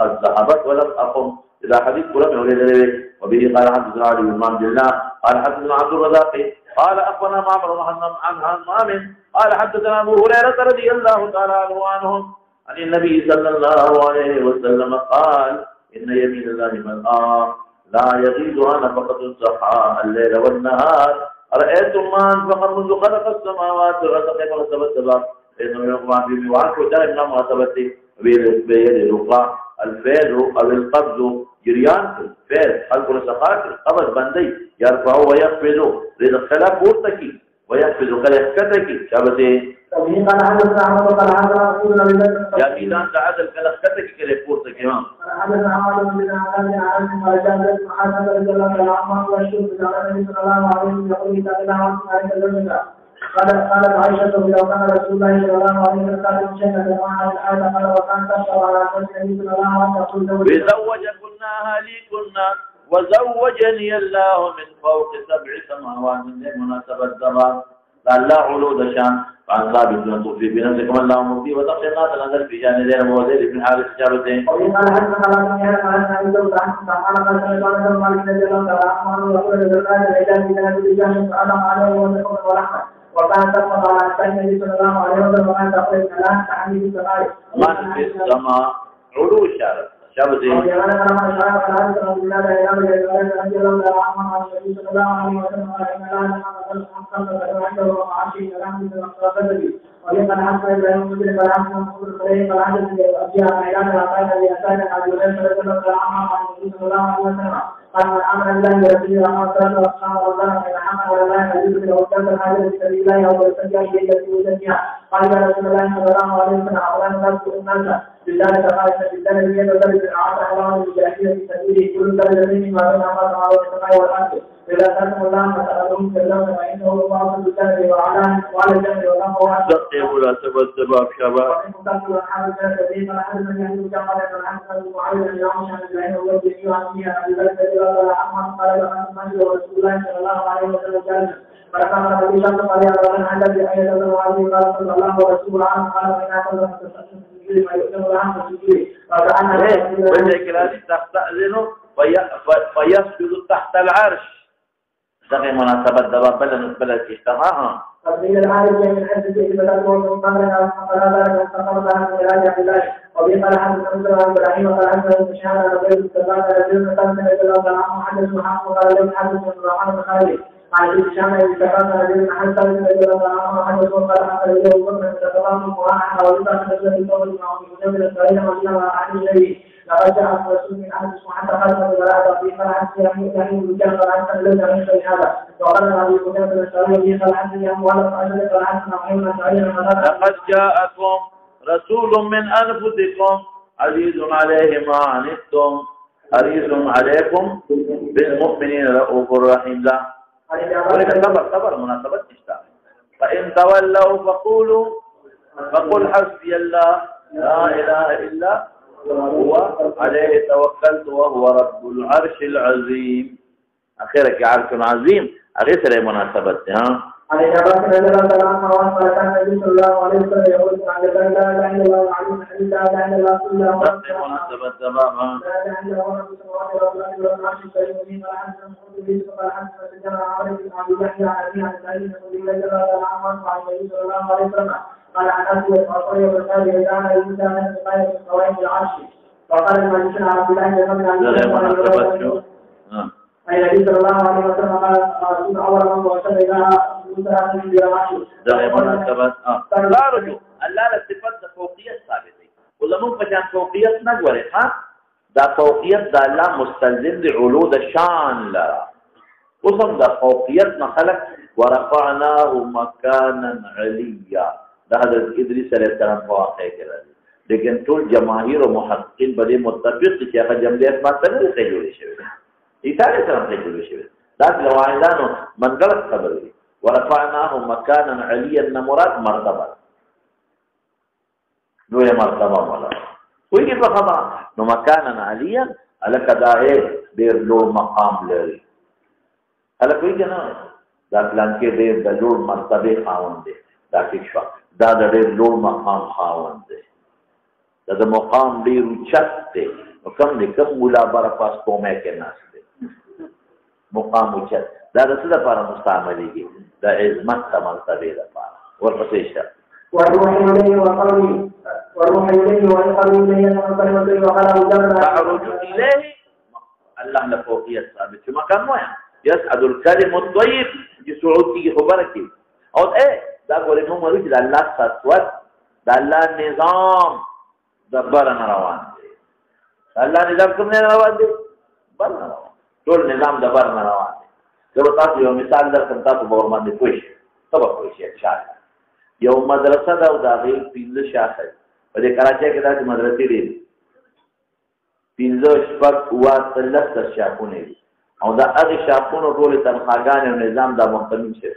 قد ذهبت ولم أقم إذا حديث كلام يولد وبه قال حدثنا علي بن عبد الله قال حدثنا عبد الرزاق قال أخبرنا معمر عن همام قال حدثنا أبو هريرة رضي الله تعالى عنهم عن النبي صلى الله عليه وسلم قال إن يمين الله ملآه لا يغيضها نفقة الصحاء الليل والنهار أرأيتم ما أنفق منذ خلق السماوات والأرض كيف رتبت السبب إنه يقوم به وعنك ودائما مرتبته بيد الرقاء الفيل أو القبض جريان فيل خلق السقاط القبض بندي يرفع ويخفض رزق خلا بورتكي ويخفض خلا يخكتكي شابته قال حدثنا عمر قال حدثنا رسول الله يا ميدان تعادل خلا يخكتكي كلا بورتكي ما حدثنا عمر بن عبد الله قال جابر بن حاتم رضي الله عنه واشهد بجلال النبي صلى الله عليه وسلم يقول تعالى عنه قالت عائشة لو كان رسول الله صلى الله عليه وسلم قال شيئا لمعنى الآية قال وكان تشرع على النبي صلى الله عليه وسلم وزوجكن أهاليكن وزوجني الله من فوق 7 سماوات من مناسبة زمان قال لا علو شان فعن ثابت بن توفي بنفسكم الله مبدي وتخشى الناس الأنزل في جانب دين موزيل بن حارث شابتين وقال حدثنا لا تنهي قال نبي صلى الله عليه وسلم قال مالك رضي الله عنه وقال الرجال الرجال من الرجال فآدم عليه وسلم ورحمه وكان تفق على النبي صلى الله عليه وسلم وكان تقول الكلام تحميل السماء من في السماء علو شارف شابتين وقال كما شاء قال حدثنا بالله لا يامر رضي الله عنه عن النبي صلى الله عليه وسلم قال ان لا نعلم خمسة عنده وعشرين كلام من المقصود وقال حدثنا ابراهيم بن قال حدثنا محمود بن قال حدثنا ابي عن اعلان قال لاسان عن النبي صلى الله عليه وسلم قال من امر الله ورسوله وما صلى الله وسلم من حمل الله يجوز له كذا هذا في سبيل الله او يستجاب به التي قال يا رسول الله صلى الله عليه وسلم اولا الناس الناس لذلك قال بالله الذي يدل بالعطاء الله بالجاهليه في سبيله كل ذلك ما بين الله والسماء والارض إذا كتب الله فسألهم كلهم فإنه الله بالجنة وعلى الجنة والله دقي ولا سبب شباب وإن كنت أحد الذين أحد يهدوا كما لم يحدث معاوية اليوم شأن العين والجنة وعنيها أن ذلك إلى الأحمد قال له أن رسول الله صلى الله عليه وسلم جالس فلما النبي صلى الله عليه وسلم عند بآية الله قال صلى الله ورسوله عنه قال إن أخذ ما يؤمن عنه سجيه فكان تستأذنه فيسجد تحت العرش دقي مناسبة دباب بلد اجتماعها فمن العارف من حد الإبادات ومن قبلنا فلا ذلك فقط عن مراجع الله وبقى حدث مثل عن إبراهيم وقال حدث المشاهد على غير السبات رجل مثل من إبراهيم وقال عنه حدث محمد وقال لم حدث من الرحمن الخالي عن المشاهد السبات رجل حدث من إبراهيم وقال عنه حدث وقال حدث رجل وقال من السبات القرآن حوالي حدث من القول مع من السبعين وجنة عن النبي لقد جاء رسول من أهل سبحانه وتعالى ولا في فرح يعني وجه فرح الذي من شيء هذا وقال أبي بكر بن سعيد قال عني أموال فأجل فرحنا وحينا سعيدا لقد جاءكم رسول من أنفسكم عزيز عليه ما عنتم حريص عليكم بالمؤمنين رؤوف رحيم لا خبر مناسبة اشتاق فإن تولوا فقل حسبي الله لا إله إلا هو عليه توكلت وهو رب العرش العظيم أخيرك يا عرش عظيم أغيث لي مناسبتها عن جابر رضي الله عنه قال كان النبي صلى الله عليه وسلم يقول عن لا اله الا الله وعن لا اله الا الله تقي مناسبة تماما لا اله الا الله رب السماوات والارض والعرش الكريم ولا حد من به ولا حد من جرى عليه عن الله عن سعيد بن الله جل وعلا عن النبي صلى الله عليه وسلم قال عن ابي وقال وقال كان الانسان في غايه قواعد العرش وقال المجلس عن عبد الله بن عمرو النبي صلى الله عليه وسلم قال أول من وصل إلى لا رجو الله لصفات فوقية ثابتة ولا ممكن كان فوقية نقوله دا فوقية دا الله مستلزم لعلو دا شان لا وصم دا فوقية نخلق ورفعناه مكانا عليا دا حضرت إدريس عليه السلام فواقع كده لیکن طول جماهیر و محققین بڑے متفق کہ اگر جملے اسماء تنر سے جوڑے شوی عیسیٰ علیہ السلام سے جوڑے شوی دا لوایدانو منګلت خبرې ورفعناه مكانا عليا مراد مرتبه دوی مرتبه مولا کوئی په خبره نو مكانا عليا الک دا ډېر لوړ مقام لري الک کوئی کنه دا پلان کې ډېر د لوړ مرتبه خاوند دی دا ټیک شو دا د ډېر لوړ مقام خاوند دی دا د مقام ډېر اوچت دی نو کم دی کم مولا بر پاس کومه کې ناس دی مقام اوچت دا د څه لپاره مستعملېږي د عظمت د مرتبه لپاره ورپسې شه والروح إليه وقوله والروح إليه ويقل إليه وقال تعرج إليه الله لفوقية ثابت في مكان واحد يسعد الكلم الطيب يسعود کی خبر کی اور دا ګورې موږ وایو چې د الله ساتوت د الله نظام دبر نه روان دی الله نظام کوم نه روان دی بل نه روان ټول نظام دبر نه روان دی زه تاسو یو مثال درکړم تاسو به ورمانه پوه شئ سبا پوه شئ ان شاء الله یو مدرسه دا او دا غیر 15 شاخه په دې کراچۍ کې دا مدرسې دي 15 شپږ اوه لس شاخونه دي او دا هغه شاخونو ټول تنخواګان او نظام دا محتمل شي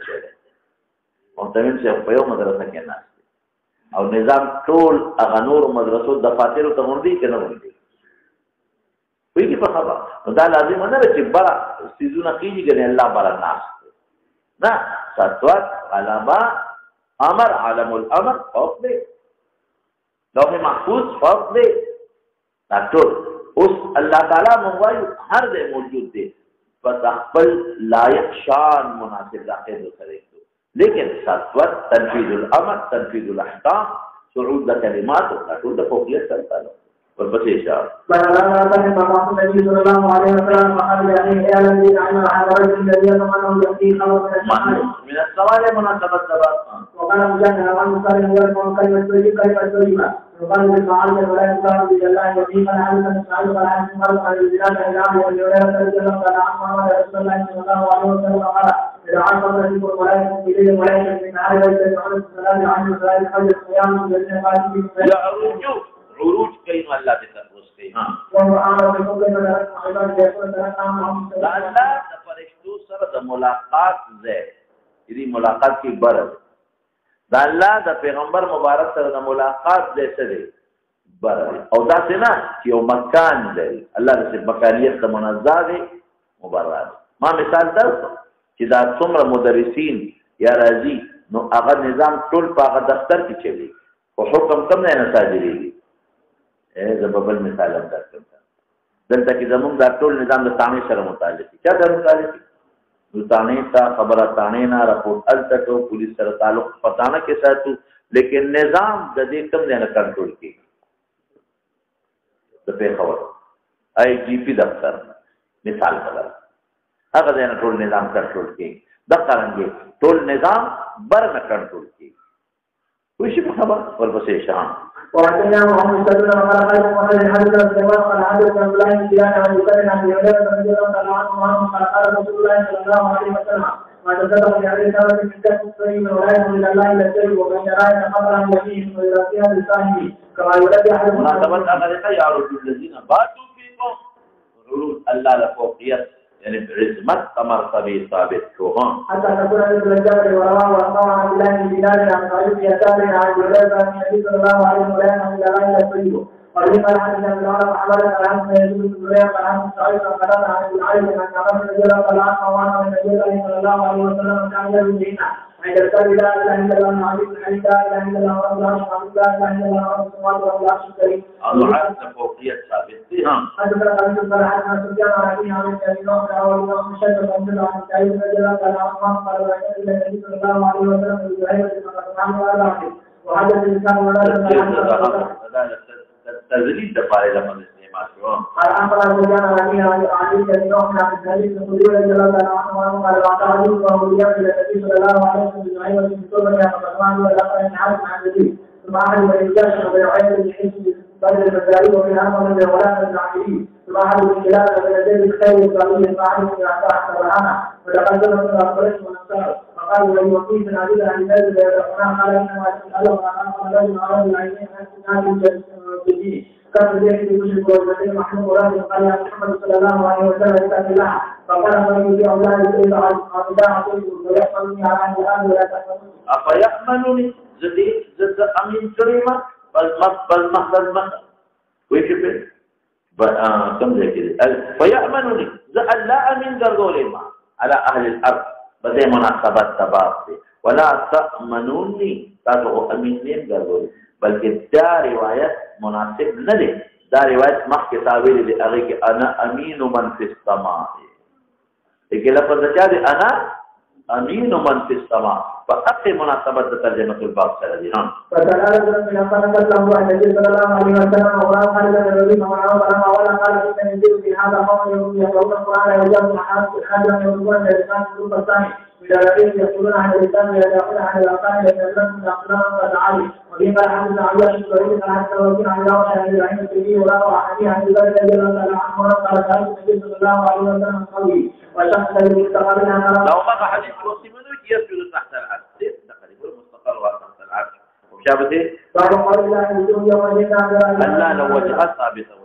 محتمل شي په یو مدرسه کې نه او نظام ټول هغه نور مدرسو د فاتحو ته وردي کنه وردي وایي په خبره دا لازم نه چې برا سيزونه کیږي ګنه الله برا ناس نه ستوات علامه امر عالم الامر فوق دے لوح محفوظ فوق دے ټول اوس الله تعالی موایو هر دې موجود دی فتخبل لایق شان مناسب داخل سره لیکن ستوات تنفيذ الامر تنفيذ الاحکام صعود الكلمات ټول د فوقیت سره ورپسې اشاره فلما مقام النبي صلى الله عليه وسلم وقال عليه اعلم بان هذا الرجل الذي يتمنى ياتي خبر من السوال مناسبه سبب وقال مجاهد عن قال هو كلمه طيبه وقال بالمعال ولا يقال بالله وفي قال عن سعيد قال عن عمر قال البلاد الى ولولا رجل قال عن رسول الله صلى الله عليه وسلم قال اذا عرف الرجل الملائكه اليه ملائكه من عالم يدعون السلام عن ذلك قبل القيام الذين قال فيه عروج کئی نو اللہ دیتا پروس کئی دا اللہ دا فرشتو سر دا ملاقات زیر یدی ملاقات کی برد دا اللہ دا پیغمبر مبارک سر دا ملاقات زیر سر برد او دا سنا کہ او مکان زیر اللہ دا سر مکانیت دا منزا دے مبارد ما مثال درسا کہ دا سمر مدرسین یا رازی نو اگر نظام طول پا اگر دفتر کی چلی و حکم کم نینا ساجری گی زببل مثال هم درکړم دلته کې زموږ دا ټول نظام د تانې سره متعلق دي چا سره متعلق دي تانې ته خبره تانې نه راپورټ التکو پولیس سره تعلق پتانه کې ساتو لیکن نظام د دې کم نه کنټرول کوي د په خبر آی جی پی دفتر مثال بدل هغه د ټول نظام کنټرول کوي د قرانګي ټول نظام بر نه کنټرول کوي وشي په خبر ورپسې شان وعندنا محمد صلى الله عليه وسلم قال الحديث السماء قال حدث عن الله سيان عن يسأل عن يولد رضي الله عنه قال رسول الله صلى الله عليه وسلم ما تذكر في هذه السنة من كتب السليم ولا يكون إلى الله إلا السليم ومن شرائع خبرا يمين ويرسيها لصاحبه كما يولد أحد مناسبت أغلقة يعرض الذين باتوا فيكم عروض الله لفوقيت يعني عظمت مرتبه ثابت شوهان حتى تكون مثل الجبل ورواه وأخبر عن الله بن بلال عن طريق يسار عن جبل عن النبي صلى الله عليه وسلم عن لا يسلم وقال عن ابن عمر حمل عن يزيد بن زريع عن سعيد قال عن ابن علي عن عمر بن جبل قال عن النبي صلى الله عليه وسلم كان يقول عند الكتاب لا اله الا الله عليك الحديث لا اله الا الله رب العالمين لا اله الا الله رب السماوات ورب العرش الكريم الله فوقية ثابت ها حدثنا قال قال عن سفيان عن ابي عن ابي نوح او ابن مشهد عن عن سعيد بن جبل قال عن قال رأيت النبي صلى الله عليه وسلم بزهير بن عمرو ولا وحدث الانسان ولا تذليل دفاعي لما الاستعمال شو قال أخبر سفيان عن أبي عن ابي نوح عن الحديث الخدري رضي الله عنه قال وقال علي وهو الى النبي صلى الله عليه وسلم بزهير بن سلمة فقال ولا ان عارف عن النبي ثم أحد من الجيش وبيعين من حيث بدل المزاري ومن أمر من الولاء العقلي ثم أحد من خلال من الذي الخير الإسلامي فأحد من أعطاء سبحانه وتقدم من القريش والأنصار فقال ولي وقيل من عديد عن الناس فيدعونا قال إنما تسأله عن أمر رجل عرض العينين عن الناس بالدين كان ذلك المشرك والذين محمود وراد قال يا محمد صلى الله عليه وسلم اتق الله فقال من يطيع الله يطيع عبده ويحملني على الآن ولا تحملني. أفيأمنني زد أمين كريمة بل مهد ويكفي كم زي كده فيأمنني زد لا أمين درجولما على أهل الأرض بدي مناسبات تباطي ولا تأمنوني تابعوا أمين نيم درجولي بل دا رواية مناسب ندي دا رواية مخي تاويل لأغيك أنا أمين من في السماء إذا لفظ جاري أنا أمين من في السماء فأقي مناسبة ترجمة الباب سلدي فتعالى من أفضل الله النبي صلى الله عليه وسلم وقال خالد النبي ولا قال إن يجب في هذا قوم يقرؤون القرآن ويجب الحاس الحاجة يقولون الإنسان في الجروب الثاني من الذين يقولون عن الإسلام يدعون عن الأقام يتكلمون أقلام فتعالي وفيما الحمد لله الشكرين حتى وكين عن الله عن الرحيم الكبير ولا وحدي عن ذلك جل وعلا عنه قال خالد النبي صلى الله عليه وسلم قوي وشخص الذي استقرنا لو مر حديث وصيمنه يسجد تحت العرش تقريبا مستقر تحت العرش وشابته باب قول الله يجوز يوم الجنة ألا لو وجهها ثابتة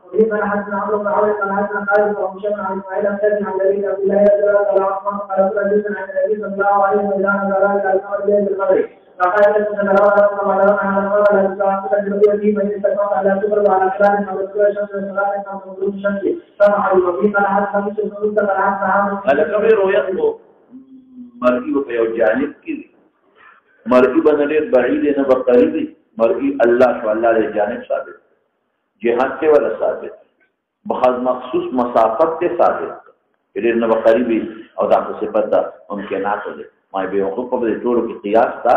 وفيما حسن عمرو بن عوف قال حسن خالد ومشمع عن اسماعيل الثاني عن الذي عبد الله قال عثمان قال رسول الله عن النبي صلى الله عليه وسلم قال الامر ليس بالقدر فقال ان رواه على قول الاسلام الذي من استطاع على كبر وعلى كلام على كل شخص صلاه كما مطلوب الشمس سمع وفيما حسن مثل قال حسن هذا كبير يطلب مرئي في جانب كذا مرئي بنلير بعيد نبى قريب مرئي الله شو الله لجانب ثابت جهاد سے ولا ثابت بخاص مخصوص مسافت کے ثابت پھر نہ قریبی او دا صفت دا ممکنات دے ما به حقوق په ټولو کې قیاس تا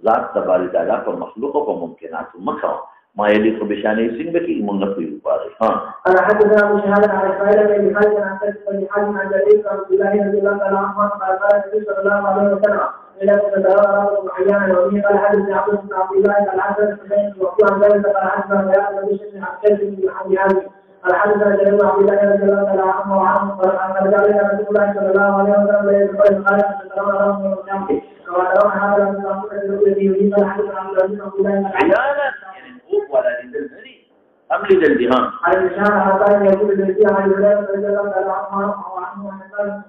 ذات تبارک تعالی پر مخلوق او ممکنات مکه ما يليق بشانه سنگ کی منفی پاره ها انا حدثنا ابو شهاب عن اسماعيل بن خالد عن سيد حاتم عن جرير عن عبد الله رضي الله تعالى عنه قال قال النبي صلى الله عليه وسلم إذا تدارى أحيانا وفي قال حدث عبد بن عبد الله قال حدث حسين وفي عن ذلك قال حدث بيان النبي صلى الله عليه وسلم بن حمد هذه قال حدث جرير بن عبد الله رضي الله تعالى عنه وعنه قال عن رجال رسول الله صلى الله عليه وسلم لا يدخل قال تدارى له من الجنة وترى هذا من الأمر الذي يريد أن حدث عن رجل عبد الله عيانا يعني هو ولا للذي أم للذهان على الإنسان حتى يقول الذي عن الله رضي الله تعالى عنه وعنه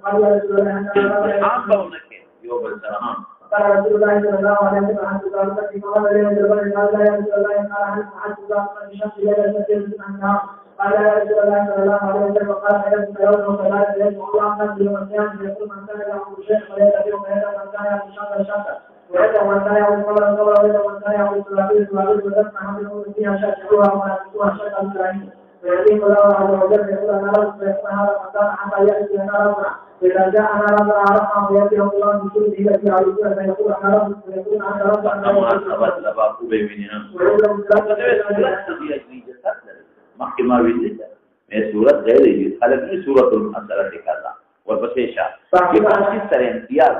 قال يا رسول الله يوم السلام قال رسول الله صلى الله عليه وسلم عن ذلك في قال له الجبل قال يا رسول الله قال عن حد ذلك من شخص لا يستطيع عنها قال يا رسول الله صلى الله عليه وسلم قال يا رسول الله وكذلك يدعو الله الناس يوم القيامه يقول من كان له شيء ويدعو من كان له شر ويدعو من كان له قبر ويدعو من كان له سلافي ويسمع منه فيها شكرها ونسوها شكرا الكريم ويقيم الله عز وجل يقول انا رب فيكون هذا المكان حتى ياتي انا ربنا إذا جاءنا رب عرفنا ويأتي الله من كل ذي التي عرفنا فيقول أنا رب فيقول أنا رب أنا رب لباقو بيمينها محكمة بيدتا من سورة غير خلقني سورة المسألة كذا والبسيشة كيف أنت سر امتياز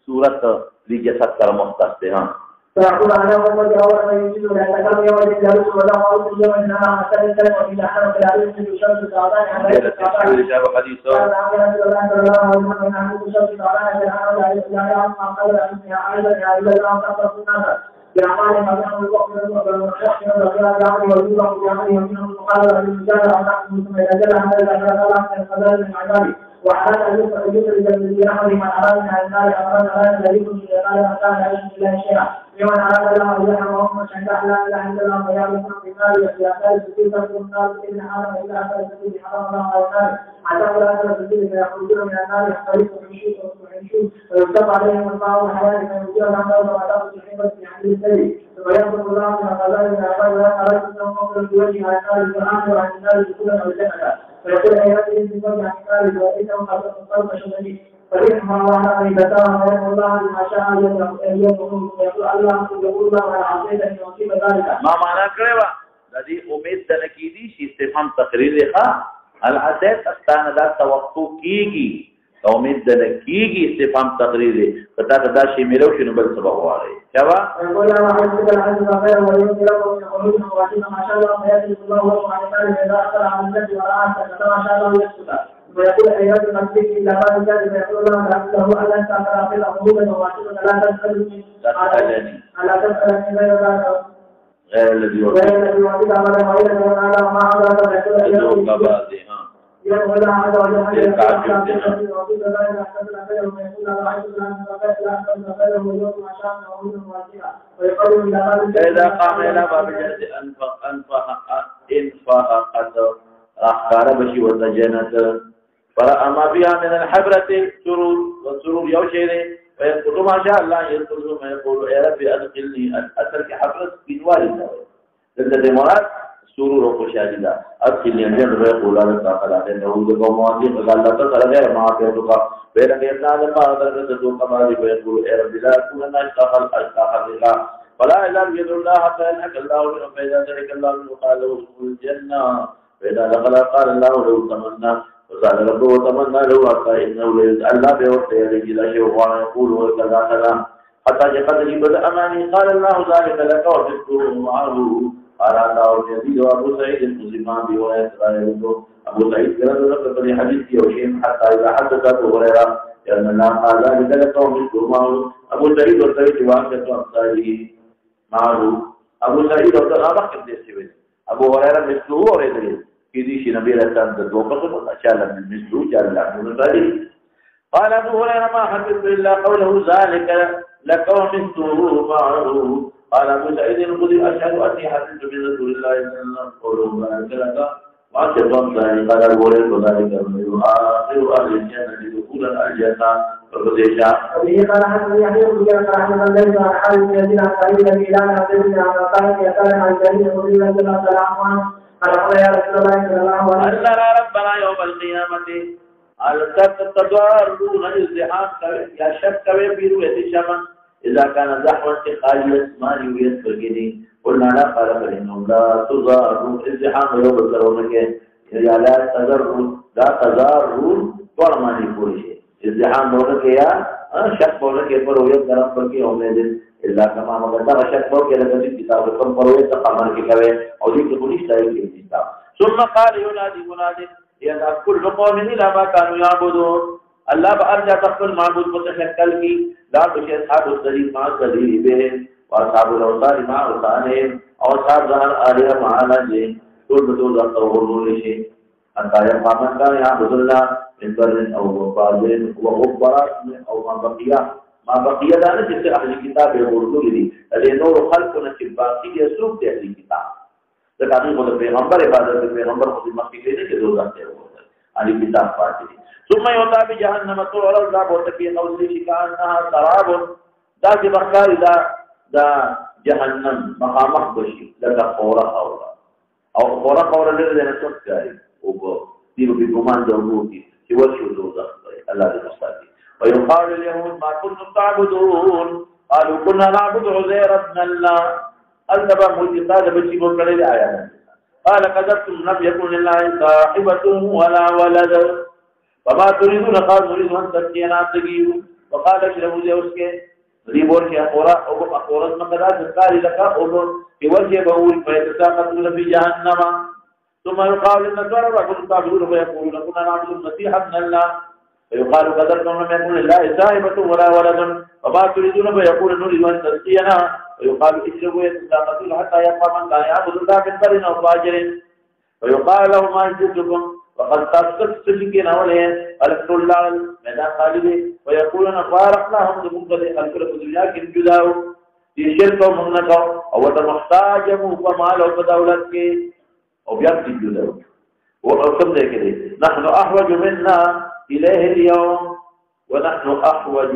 سورة لجسد سر مختص فأقول أنا محمد أولا يجب أن يتكلم يوم الجلوس ولا أعود اليوم إن أنا أتكلم وإذا حرم العلم من الشمس تعبان عن ذلك الإجابة حديثة قال عن رسول الله صلى الله عليه وسلم أن عن الشمس تعبان عن العلم لا يعلم ما قبل علمها أيضا يا إلا الله تقص الناس بأعمال ما كان الوقت والمشاكل والغير يعني والله يعني ومنهم المقابلة للرجال أو نحن ثم يتجلى عن ذلك من القضاء من عباده وأراد أن يخرج من أحد من أراد من النار أراد أن يكون من النار مكان لا يشرك بالله شيئا لمن أراد الله أن يرحمه شهد لا إله إلا الله ويعلم في النار وفي أثار السجود في النار إن حرم إلا أثار السجود حرم الله على النار حتى ولا أثار السجود فيخرجون من النار يحترقون ويعيشون ويكتب عليهم الماء والحياة فيمسكون عن دولة وعذاب الجحيم في حديث السبيل ثم يخرج الله من القضاء من العباد ولا أراد أنهم مقبل في وجه على النار القرآن وعن النار دخولا والجنة فيقول أياتهم في وجه عن النار وإنهم قد تصرف شغلين فرحمه الله أن يتساوى ويقول الله بما شاء أن يقول الله يقول الله على عصيته يصيب ذلك ما معنى كريبا الذي أمید تنکیدی شی استفهام تقریر لخوا العصیت استان دا توقع کیگی امید تنکیگی استفهام تقریر فتا دا شی ملو شنو بل سبا ہوا رہے کیا با؟ يقول الله عزيز العزيز غير ويؤمن لكم من قلوبكم وعزيز ما شاء الله فيأتي الله وعلى ذلك إذا أخر عن الجد ورعاك كما شاء الله يسكت ويقول أيات المسجد إلا بعد ذلك فيقول الله له ألا تأخر في الأمور وواجب لا تسألني على تسألني غير ذلك غير الذي وعد عمل غير ما على ما على فيقول يقول عز وجل رسول الله فإذا قام إلى باب الجنة انفهقت أخبار بشي وتجنت فرأى ما فيها من الحبرة سرور والسرور يوشيني فيقول ما شاء الله يقول ما يقول يا ربي أدخلني أترك حبرة بنوالي الذي مراد سرور وخشالله أدخلني الجنة فيقول الله تعالى إنه ذكر موازين فقال لا تسأل غير ما أعطيتك بين يبنى لما أدرك تدوك مالي فيقول يا ربي لا أكون أن أشتغل الله فلا يزال يدعو الله حتى يلحق الله منه فإذا ذلك الله منه قال له ادخل الجنة فإذا دخل قال الله له تمنى وسأل ربه وتمنى له حتى إنه ليسأل الله بوقت يليه لا شيء وعلى يقول وكذا كذا حتى قد بدأ أماني قال الله ذلك لك وتذكره معه قال الله يزيد أبو سعيد المسلمان برواية غيره أبو سعيد كان ذكر في حديث يوشين حتى إذا حدث أبو هريرة لأن الله قال ذلك لك وتذكره معه أبو سعيد وسعيد واقع أمثاله معه أبو سعيد وسعيد كم أبو هريرة مثله ورده كذي نبي رسول تدوقه أشال من مثله جل من ذلك قال أبو هريرة ما حدث إلا قوله ذلك لك ومثله معه قال أبو سعيد الخدري أشهد أني حدثت من رسول الله صلى الله عليه وسلم قوله ذلك لك وأشهد أن قال أبو هريرة ذلك آخر أهل الجنة دخولا الجنة فقديشا وبه قال حدثني يحيى بن جعفر رحمه الله تعالى عن حارث بن يزيد عن سعيد بن هلال عن زيد بن عبد الطارق يسأل عن جرير بن رضي الله تعالى عنه قال قال يا رسول الله صلى الله عليه وسلم أن نرى ربنا يوم القيامة التضارون ازدحام يا شك في رؤية الشمس إذا كان زحمة خالي يسمعني ويسبقني قلنا لا قال فإنهم لا تضارون ازدحام يوم القيامة يا لا تضارون فرماني كل شيء ازدحام دولك يا شك بولك پر رؤية طرف پر کی امید إلا كما مقدر شك بولك لگا کتاب پر رؤية تقامر کی کوي او دې ته پولیس ځای کې کتاب ثم قال ينادي مناد يا كل قوم الى ما كانوا يعبدون الله بارجع تقبل معبود متشكل کی لا بشي اصحاب الذين ما ذليبهم واصحاب الاوثان ما اوثانهم او اصحاب ظهر آلهة معنا جي دول تطور لشيء أنت يبقى من كان يعبد الله من بر أو مقابل وغبرات أو ما بقي دانا جسے أهل الكتاب يقولون لي لأنه خلقنا الباقي يسوق أهل الكتاب تکانی خود پیغمبر عبادت پیغمبر خود مخفی لینے کے دو ذاتے ہوتا ہے أهل الكتاب فاتحی ثم يوضع بجهنم طول الرب وتكي قوله كأنها سراب ذات بخار دا جهنم مقامك بشي لك خورا خورا أو خورا خورا لذلك سكاري وبديروا بكمان دولوكي سوى الشهدو ذخبري الله المستقيم ويقال اليهود ما كنتم تعبدون قالوا كنا نعبد عزير ابن الله النبا مجتاد بشيبه كريل آيانا قال كذبتم لم يكن لله صاحبة ولا ولد فما تريدون قال نريد أن تسقينا تجيبوا وقال اشربوا زوجك ريبون في أخورات مقدات القاري لك أولون في وجه بول فيتساقطون في جهنم ثم يقال للنصارى وكنتم تعبدون فيقولون كنا نعبد المسيح ابن الله فيقال كذبتم لم يكن لله صاحبة ولا ولد وما تريدون فيقول نريد أن تسقينا ويقال اشربوا يتساقطون حتى يبقى من كان يعبد الله من بر أو فاجر ويقال له ما جئتكم وقد تسقط سلكين أولين ألقوا الله ميدان خالدين ويقولون فارقناهم لمنقذ خلقنا في الدنيا كن جداو يشركوا منكم أو تمحتاجموا فمالوا فدولتك أو بيبتي جداو وقسم ذلك نحن أحوج منا إليه اليوم ونحن أحوج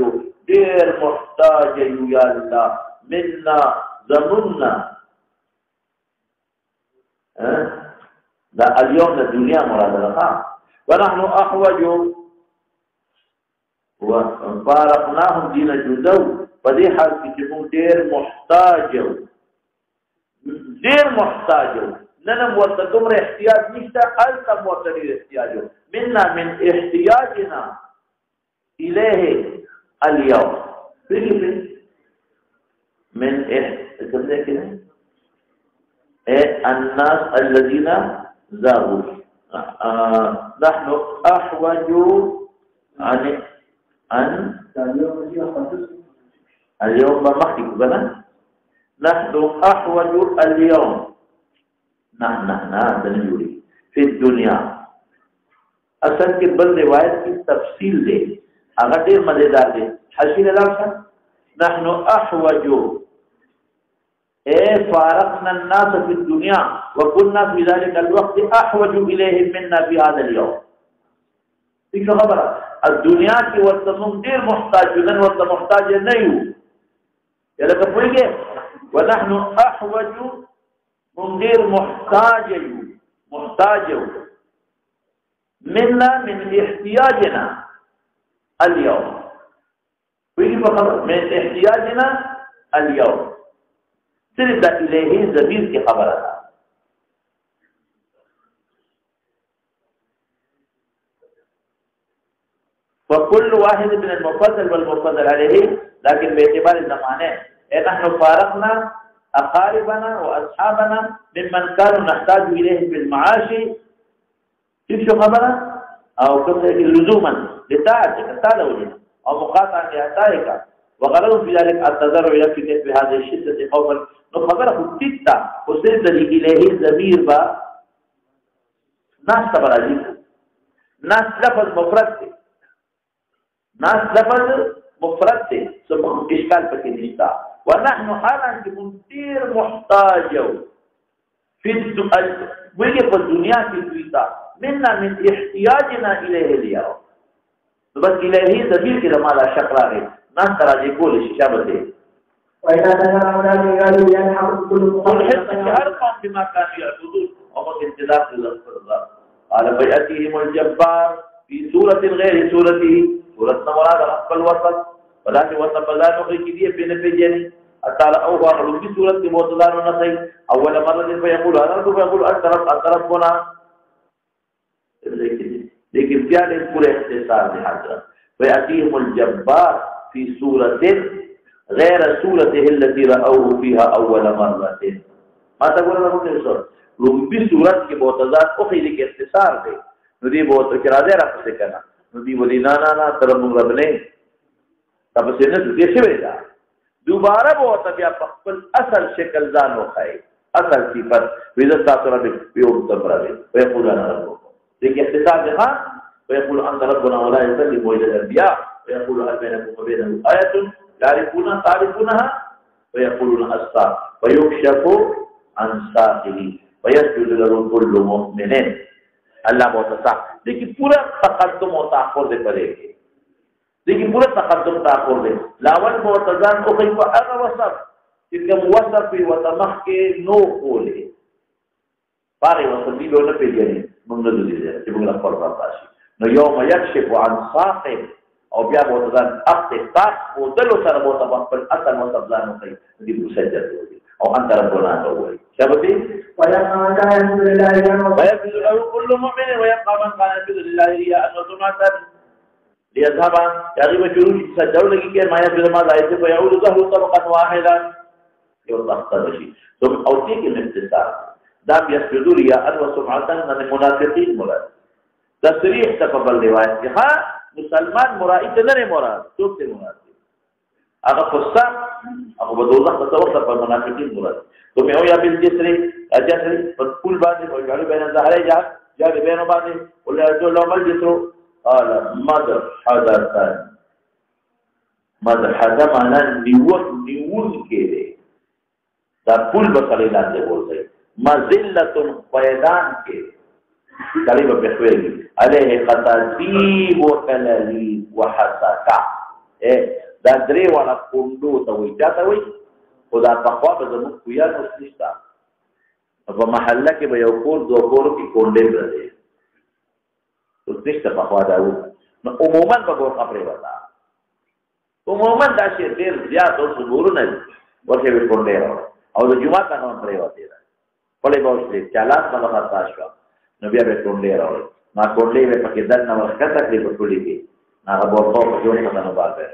غير محتاج يا الله منا ظننا لا اليوم الدنيا مراد لها ونحن أحوج وفارقناهم دين جدو فدي حال كتبون دير محتاج ننم وصدقم احتياج نشتا ألتا موتني احتياج منا من احتياجنا إليه اليوم من الناس الذين زاغوا نحن أحوج عن اليوم بمحيك بنا نحن أحوج اليوم نحن في الدنيا اصل کې بل روایت کی تفصیل دی هغه ډیر مزیدار دی حاشیه لاشه نحن احوج فارقنا الناس في الدنيا وكنا في ذلك الوقت احوج اليهم منا في هذا اليوم څه خبره الدنيا کې ورته موږ ډیر محتاج نن ورته محتاج نه یو یله کومه ونحن احوج موږ ډیر محتاج یو منا من احتياجنا اليوم ويجي فقط من احتياجنا اليوم صرف إليه ضمير کی خبر ہے فكل واحد من المفضل والمفضل عليه لكن باعتبار الزمانه نحن فارقنا أقاربنا وأصحابنا ممن كانوا نحتاج إليه بالمعاش شو خبره او كثر لزوما لطاعتك تعالى وجهنا او مقاطعه لعطائك وغرض في ذلك التضرع الى في مثل هذه الشده خوفا خبره تتا وسيد اليه ضمير با ناس تبراجي ناس لفظ مفرد ثم اشكال فكي نشتا ونحن حالا كمنتير محتاج في الدنيا في الدنيا منا من احتياجنا اليه اليوم بس اليه ضمير كده ما لا شك راغي ناس تراجي كل شابته واذا ذكر اولاد قالوا يلحق كل حتى شهر قوم بما كانوا يعبدون وهم انتظار الله قال فياتيهم الجبار في سوره غير سورته سوره مراد رب الوسط ولكن وسط بلانو کی دی بن بجنی تعالى او غرض في سوره موتدار ونسي اول مره فيقول انا فيقول اطرف هنا لیکن پیارے پورے اختصار میں حاضر فیاتیہم الجبار فی صورت غیر صورته التي رأوه فيها اول مرة ما تقول لهم سر لومبی صورت کی معتضاد او خیلی کے اختصار دے ندی بہت کرازے رکھ سے کنا ندی ولی نا ترم رب نے تب سے نہ دے شویدا دوبارہ بہت بیا خپل اصل شکل ځانو خای اصل صفت وذ تاسرا بیوم تبرے ويقول انا رب لكن اختصار بها ويقول أنت ربنا ولا يسلم إلى الأنبياء ويقول هل بينكم وبينه آية تعرفونها ويقولون أسطار ويكشف عن ساقه ويسجد له كل مؤمن الله بوتسا لیکن پورا تقدم و تاخر دے پڑے لیکن پورا تقدم تاخر دے لاول معتزان کو کئی انا وصف کہ وصف و تمخ کے نو کولے پارے وصف دی نہ پیجے منذ ذلك يقول لك فرض راشي نو يوم يكشف عن ساق او بیا موتزان اقتصاق ودلو سره موتبقل اصل موتبزانو کوي دې مسجد او انت ربنا اول شبتي ويبقى كان الحمد لله ويبذل له كل مؤمن ويبقى من كان الحمد لله رياء وسمعة ليذهب يغيب جروش سجدوا لك ما يبذل ما ذا فيعود ظهر طبقا واحدا يوضح شيء ثم اوتيك الاختصار دام يسجدوا رياء وسمعة من المنافقين مراد تصریح تقبل روایت کی ها مسلمان مرائي نه مراد څوک ته مراد هغه قصه هغه بدوزخ ته ورته په منافقین مراد تو مې او یا بل جسري اجسري په کل باندې او غالي بین ظاهره جا بین باندې ولې جو لومل جسرو قال ماذا حدث معنا نیول کېده دا کل بسړي لاندې ورته مذلت پیدان کې قریب بخویږي عليه خطاطيب وكلالي وحسكا دا درې والا کوندو ته وي چاته وي خدا په خوا به زموږ کویا نشتا په محله کې به یو کور دوه کور کې کونډې راځي اوس نشته په خوا دا و نو عموما په کور خبرې وتا عموما دا شی ډېر زیات او څلور نه ورته به کونډې راو او د جمعه ته هم پرې وته په لې باندې چالان نه خطا شو نو بیا به کونډې راو ما کونډې به پکې دنه ورکته کړې په ټولې کې هغه ورته په جوړ څنګه باندې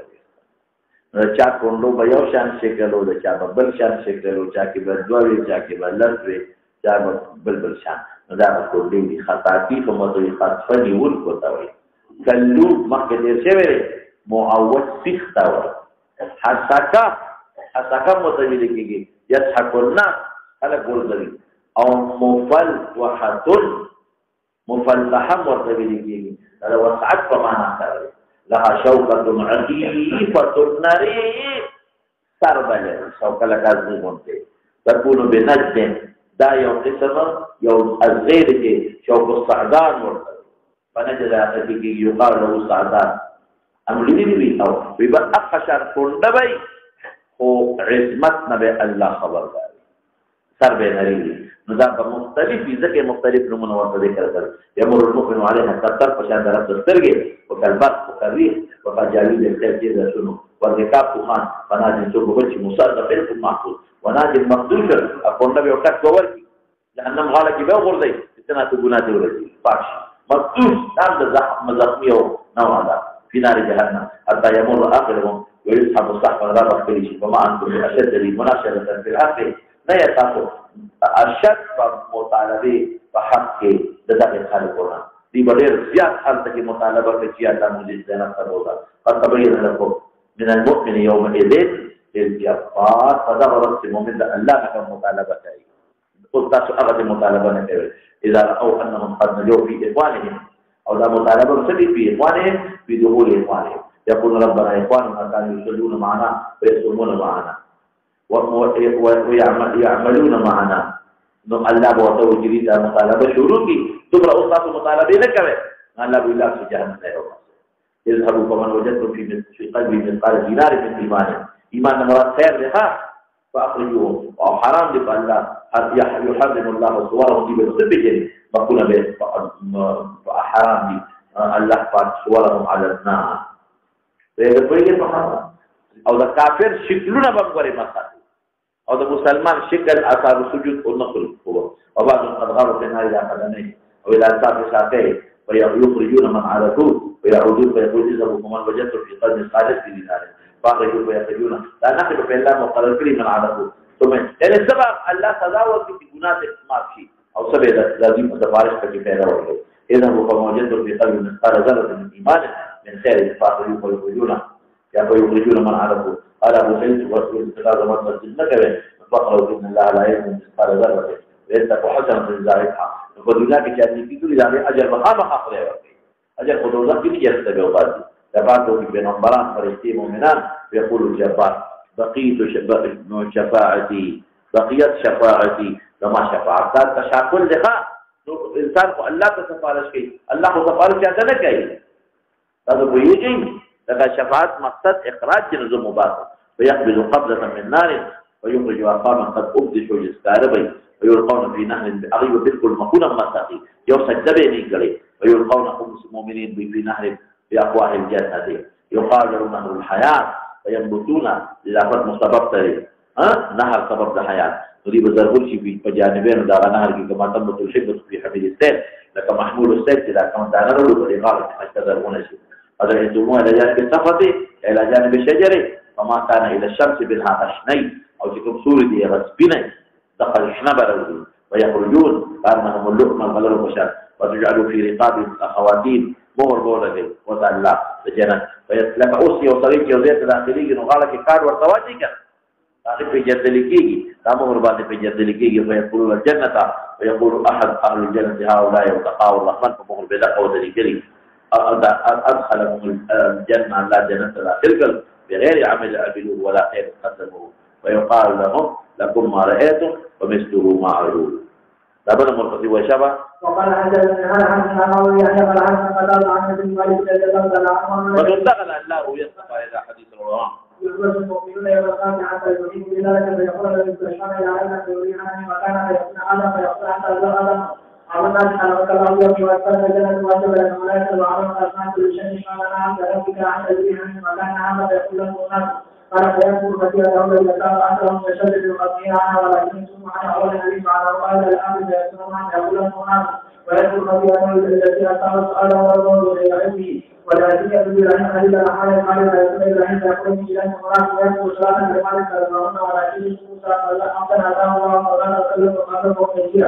چا کوندو به یو شان شکل او چا بل شان شکل او چا کې بل دوی چا کې بل لږ چا بل شان نو دا کوندې دي خطاطي په مته خاص فني ور کوتا وي کلو مکه دې شوی معوض سیختا و حسکا مته ویل کېږي یضحك الناس على ګورځي او مفل وحدن مفلحم ورته ویل کېږي دا وسعت په معنا سره لها شوکة عفیفة نری سر بلد شوکة لکازنی گونتے تکونو بنجد دا یو قسم یو از غیر کے شوک الصعدان ورته فنجد آخری کی یقال له صعدان امرلی نوی او بیبا اقشار کنده بی خو عظمت نبی اللہ خبر داری سر بے نریلی نظام با مختلفی ذکر مختلف نمون ورطا ذکر کر یمر المؤمن علیها قطر فشان درست استرگی وکالبرق وکالریح وکاجاوید الخير جيدا شنو والركاب تخان فناجن سوق بلشي مصادة فلكم محفوظ وناجن مخدوشا أقول نبي وكاك كوركي جهنم غالكي بيو غرزي اتنا تقوناتي ورسي فاش مخدوش نعم مزاقميه نوع هذا في نار جهنم حتى يمر آخرهم ويسحب الصحفة رابط كليشي فما أنتم أشد لي مناشرة في الآخر لا يتاكو أشد فمطالبه فحق دداغ خالقنا دي بدر زياد حالتك مطالبة كجيادة مجلس زينة سروضة قد تبين لكم من المؤمن يومئذ الجبار فضغرت المؤمن الله كان مطالبة قلت أغد مطالبة نكبر إذا رأوا أنهم قد نجوا في إخوانهم أو لا مطالبة سبي في إخوانهم بدخول إخوانهم يقول ربنا إخواننا كانوا يصلون معنا ويصومون معنا ويعملون معنا الله بوته جريدا مطالبة شروطي تبرأ أصلاة مطالبة نكبر الله بالله في جهنم يوم اذهبوا فمن وجدتم في قلبه مثقال دينار من إيمان مراد خير لها فأخرجوهم أو حرام لك الله يحرم الله صورهم دي بالخبج فقلنا به فحرام دي الله فات صورهم على النار فيقول فحرام أو ذا كافر شكلنا بمغري مثلا أو ذا مسلمان شكل أثار السجود والنقل وبعضهم قد غاروا في النار إلى قدميه أو إلى أنصاف ساقيه ويخرجون من عرفوه ويعودون فيقول اذهبوا فمن وجدتم في قلب خالص دينار فاخرجوا فيخرجون لا نحن في الله مقرر كريم من عرفوه ثم يعني السبب الله تداول في جنات ما في او سبب لازم تفارش في فعله وله اذهبوا فمن وجدتم في قلب مثقال ذره من ايمان من خير فاخرجوا فيخرجون من عرفوه قال ابو سعيد ورسول ثلاثه مرات النكبه فقالوا ان الله لا يعلم مثقال ذره ويتقوا حسنه ذلك فدنیا کې چې دې کیږي دا اجر مخامخ اخلي ورته اجر په دوزخ کې نه یسته به وباسي دا بعضو کې پیغمبران فرشتي مؤمنان يقول الجبار بقيت شفاعتي بقيت شفاعتي لما شفاعت تشاكل لها انسان کو الله ته سفارش کوي الله کو سفارش چاته نه کوي دا به یوږي دا شفاعت مقصد اخراج جنز مباح ويقبض قبضه من نار ويخرج اقاما قد ابدشوا جسكاربي ويلقون في نهر أغيب بالكل مكونا مساقي يوسك دبيني قلي ويلقون خمس مؤمنين في نهر بأقواه الجنة يقال له نهر الحياة وينبتون للأفراد مسبب تري نهر سبب الحياة نريد زرغل شي في جانبين دار نهر كما تنبت الحبة في حميد السيل لك محمول السيل إذا كان دار نهر ولغاية تزرغون شيء هذا يهدموها إلى جانب السفط إلى جانب الشجر فما كان إلى الشمس بالها أشني أو تكون سوري دي غسبيني دخل الحنبل ويخرجون كأنهم اللقمة الغلل البشر وتجعلوا في رقاب الأخواتين مهر بولده وتعالى الجنة فيتلك أوسي وطريق يوزيت الآخرين وغالك كار ورتواجك آخر في جد لكيجي لا مهر بعد في جد لكيجي فيدخلون الجنة ويقول أحد أهل الجنة هؤلاء وتقاوا الرحمن فمهر بدقة وذلكري أدخلهم الجنة لا جنة الآخر بغير عمل عملوه ولا خير قدموه ويقال لهم لكم ما رأيتم ومثله ما عرضوا لابد من القصي والشبه وقال حدث هذا عن قول يحيى قال عن عن ابن مالك رضي الله عنه وانتقل الله يصطفى الى حديث الرواه يخرج المؤمنون يوم القيامة حتى يؤمنوا بذلك فيقول الذي استشهد الى ان يريد عنه مكانا فيكون هذا فيقول حتى لا هذا أو الناس خلقك الله يوم وأكبر الجنة واجب الملائكة وعرف أسماء كل شيء قال نعم بربك عن يريد عنه مكانا هذا فيقول له الناس قال فيذكر كثيرا يوم إذا كان أكثرهم يشدد القضية عنها ولكن ثم عنها أول الحديث على رؤية الأمر فيكون عنه يقول له الناس ويذكر كثيرا يوم التي أثار سؤاله والرجل إلى علمه ولكن يدل على أن إلى الأحوال القال فيقول إلى عند يقول إلى أن مراد يذكر صلاة لمالك فيظهرون ولكن موسى قال لا أمكن هذا الله فقال وسلم وقال وقال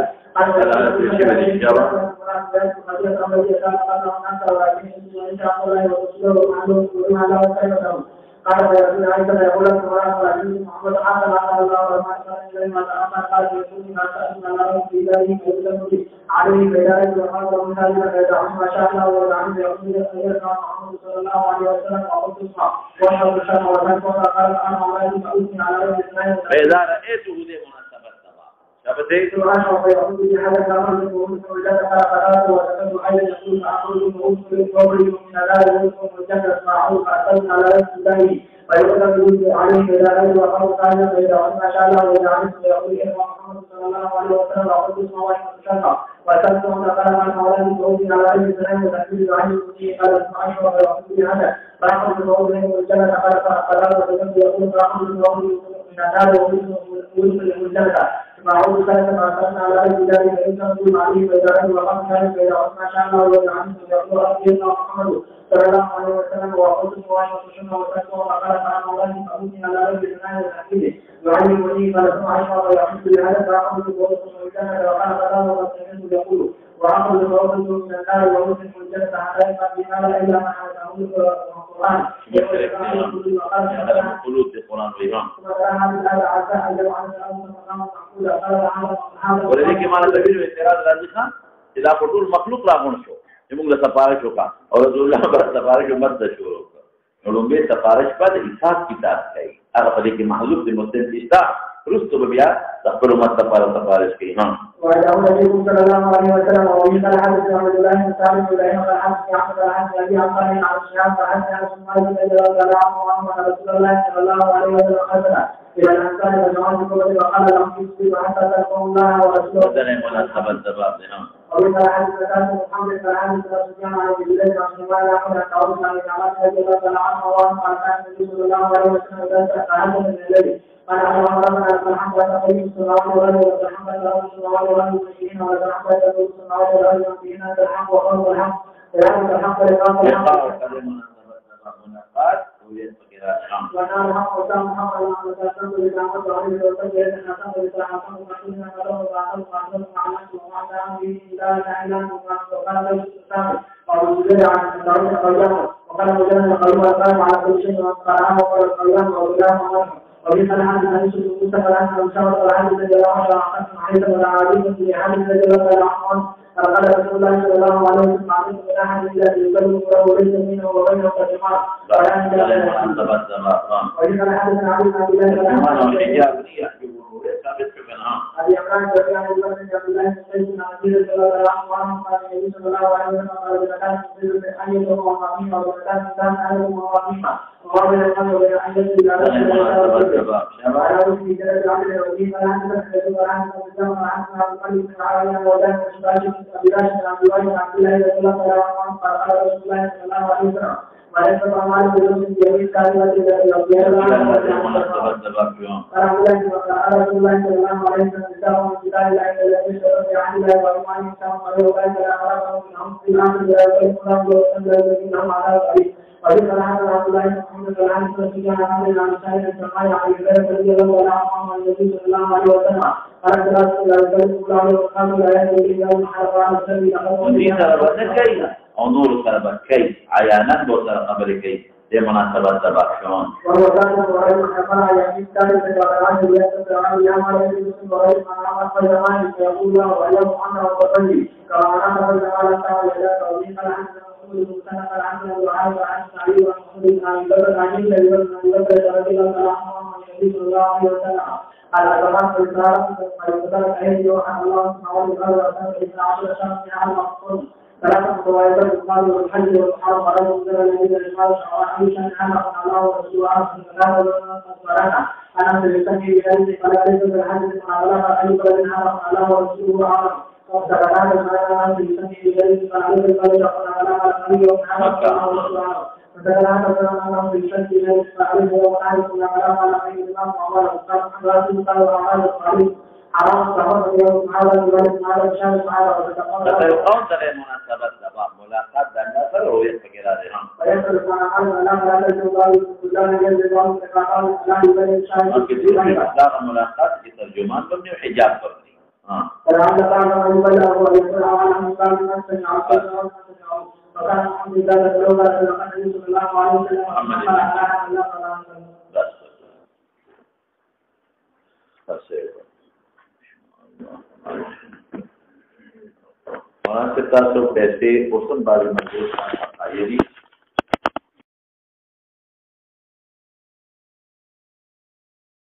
قال فيقول عيسى يقول لك محمد حسن على الله ورحمه الله قال يقول ما سألنا الله في ذلك ويسلم عليه بذلك وقال من ذلك فيدعون ما شاء الله ويدعون يقول سيدنا محمد صلى الله عليه وسلم وقلت اسمع واشهد الشر وتنفر قال انا عليه فاثني على يوم الاثنين فاذا رايته لمناسبه الصباح شفتيت واشهد فيقول لي هذا كلام من وجدت فلا وتكد ايضا يقول فاخرج من قبري من ذلك وجدت معه فاتيت على يوم الله فيقول عليه بذلك وقال تعالى فيدعون ما شاء الله ويدعون فيقول ان محمد صلى الله عليه وسلم وقلت اسمع واشهد الشر وتنفر قال عن اولاد قومي على اي سلام وتكبير عن المسيح قال اسمع اشهد ويقول لي هذا فاخرج من قبري والجنه قال فقال وتكبير يقول فاخرج من قبري من النار وولد الجنه معروف ثلاثة ما أخذنا على أي ذلك فإن تنظر عليه فإذا وقت ذلك فإذا ما شاء الله ويدعون فيقول أبينا محمد صلى الله عليه وسلم وقلت سواء وتشمع وتكفر وقال تعالى الله فأبني على رب الإيمان والحكيم يعلمني فلسمع عشرة ويحب لهذا فأخذ بوضع الجنة وقال فلا وقد يقول وأخذ بوضع من النار ووسم الجنة حتى يفعل بما لا إله ما أعلمه القرآن القلوب في القرآن والإيمان ولذلك ما نتبين اعتراض راځي چې دا ټول مخلوق راغون شو چې موږ له سفارش وکړه او رسول الله پر سفارش مرته شروع کړ نو به سفارش په حساب کتاب کوي هغه په دې کې محذوف دي مسلم استا رستو بیا د خپل امت لپاره سفارش کوي ها وجاء النبي صلى الله عليه وسلم وقال الحديث عن عبد الله بن سالم بن الحديث عن عبد ابي عمرو عن الشهاب عن عثمان بن عن رسول الله صلى الله عليه وسلم قال إلى الإنسان والجواب كله وقال لهم يصبح حتى تلقوا الله ورسوله. هذا مناسبة الزباب نعم. ومن الحديث كان محمد بن علي بن سفيان عن ابي بلال عن سليمان عن تعوذ عن جماعة رضي الله عنه وعن كان النبي صلى الله عليه وسلم ذات تعهد من الليل. قال أبو عمرو بن الحمد لله صلى الله عليه وسلم الحمد لله صلى الله عليه وسلم والحمد لله صلى الله عليه وسلم في هذا الحق وقول الحق كلام الحق لقاء الحق. ونال الحق وسام الحق وعلى ذلك بالعمل وعلى التوحيد حسن بالعقل وحسن الله وعلى وعلى وعلى لا اله وقال الاسلام ووجد عن الدعوه القيامه وقال مجاهد القيامه على كل شيء وقال وقال القيامه وبلا ومن الحديث عن موسى فلان من شرط العهد الذي لا عشر عقد حيث ولا عظيم في عهد الذي لا عقد قال رسول الله صلى الله عليه وسلم عن احد الا يكلم ولو ليس منه وبينه كجماعه ولا ومن الحديث عن عبد الله أبي عمران بن عبد الله بن عبد الله بن عزيز رضي الله عنه قال النبي صلى الله عليه وسلم قال بمكان تصير من أي ومواقيم وبمكان كان أهل ومواقيم وقال الحمد لله أن يجد على وعلى في جلد العبد الرجيم فلا تنسى ولا تنسى ولا تنسى وعلى ولا تنسى أبي راشد عبد الله بن عبد الله رضي الله عنه قال رسول الله صلى الله عليه وسلم وليس طعام بلوز جميع كلمة التي يرضيها الله قال رسول الله صلى الله عليه وسلم كتاب من كتاب الله الذي شرع عن الله وإيمان كتاب ويوكل لا أراهم من أمر الأمر لا يكون الذين هم على الطريق وذكر هذا عبد الله بن محمد بن علي بن سفيان عن سائر السماء عن ذلك رضي الله عنه النبي صلى الله عليه وسلم قال دراسة الأرض كلها وقال لا يدري إلا من حرم عن السبيل او نور سره بکای عیانا دو سره خبرې کوي د مناسبت سبب شون وهو كان وعلم حفظ يعني كان يتبعان ويتبعان يا مالك وعلم أن الزمان يقول الله وعلم أنه وصلي كما أنه الزمان تعالى لا توضيح عن رسول المسلم عن الدعاء وعن سعيد وعن عن بدر عن الذي بدر رضي الله عنه النبي صلى الله عليه وسلم على زمان الإسلام فيقدر أيدي وعن الله سبحانه وتعالى وسلم عشر شهر على المقصود ثلاثة روايات البخاري والحج والحرم على مدر النبي الإسلام وعائشة عنها الله ورسوله صلى الله عليه وسلم أنا سلسني بذلك فلا ليس بالحج على أي بلد حرم الله ورسوله أعلم وسبحانه وتعالى سلسني بذلك فلا ليس بالحج على أي بلد حرم الله ورسوله أعلم فسألنا فسألنا بالشك بذلك فعليه وعليه على أي الإمام وعلى الصلاة وعلى الصلاة حرام صحابة اليوم على الولد على الشمس على فيقوم ترى مناسبة سبب ملاقات دنيا رؤية فكرة ويصل معنا لا تجوز كلنا جل الله تعالى لا يبين شيء كثير من أخلاق الملاقات في ترجمان بني وحجاب بني فلعل بعض من بلغ ويقول عن مسلم نفسه عقيدة وكان الحمد لله بلوغ النبي صلى الله عليه وسلم محمد वहाँ से तासो पैसे उसम बारे में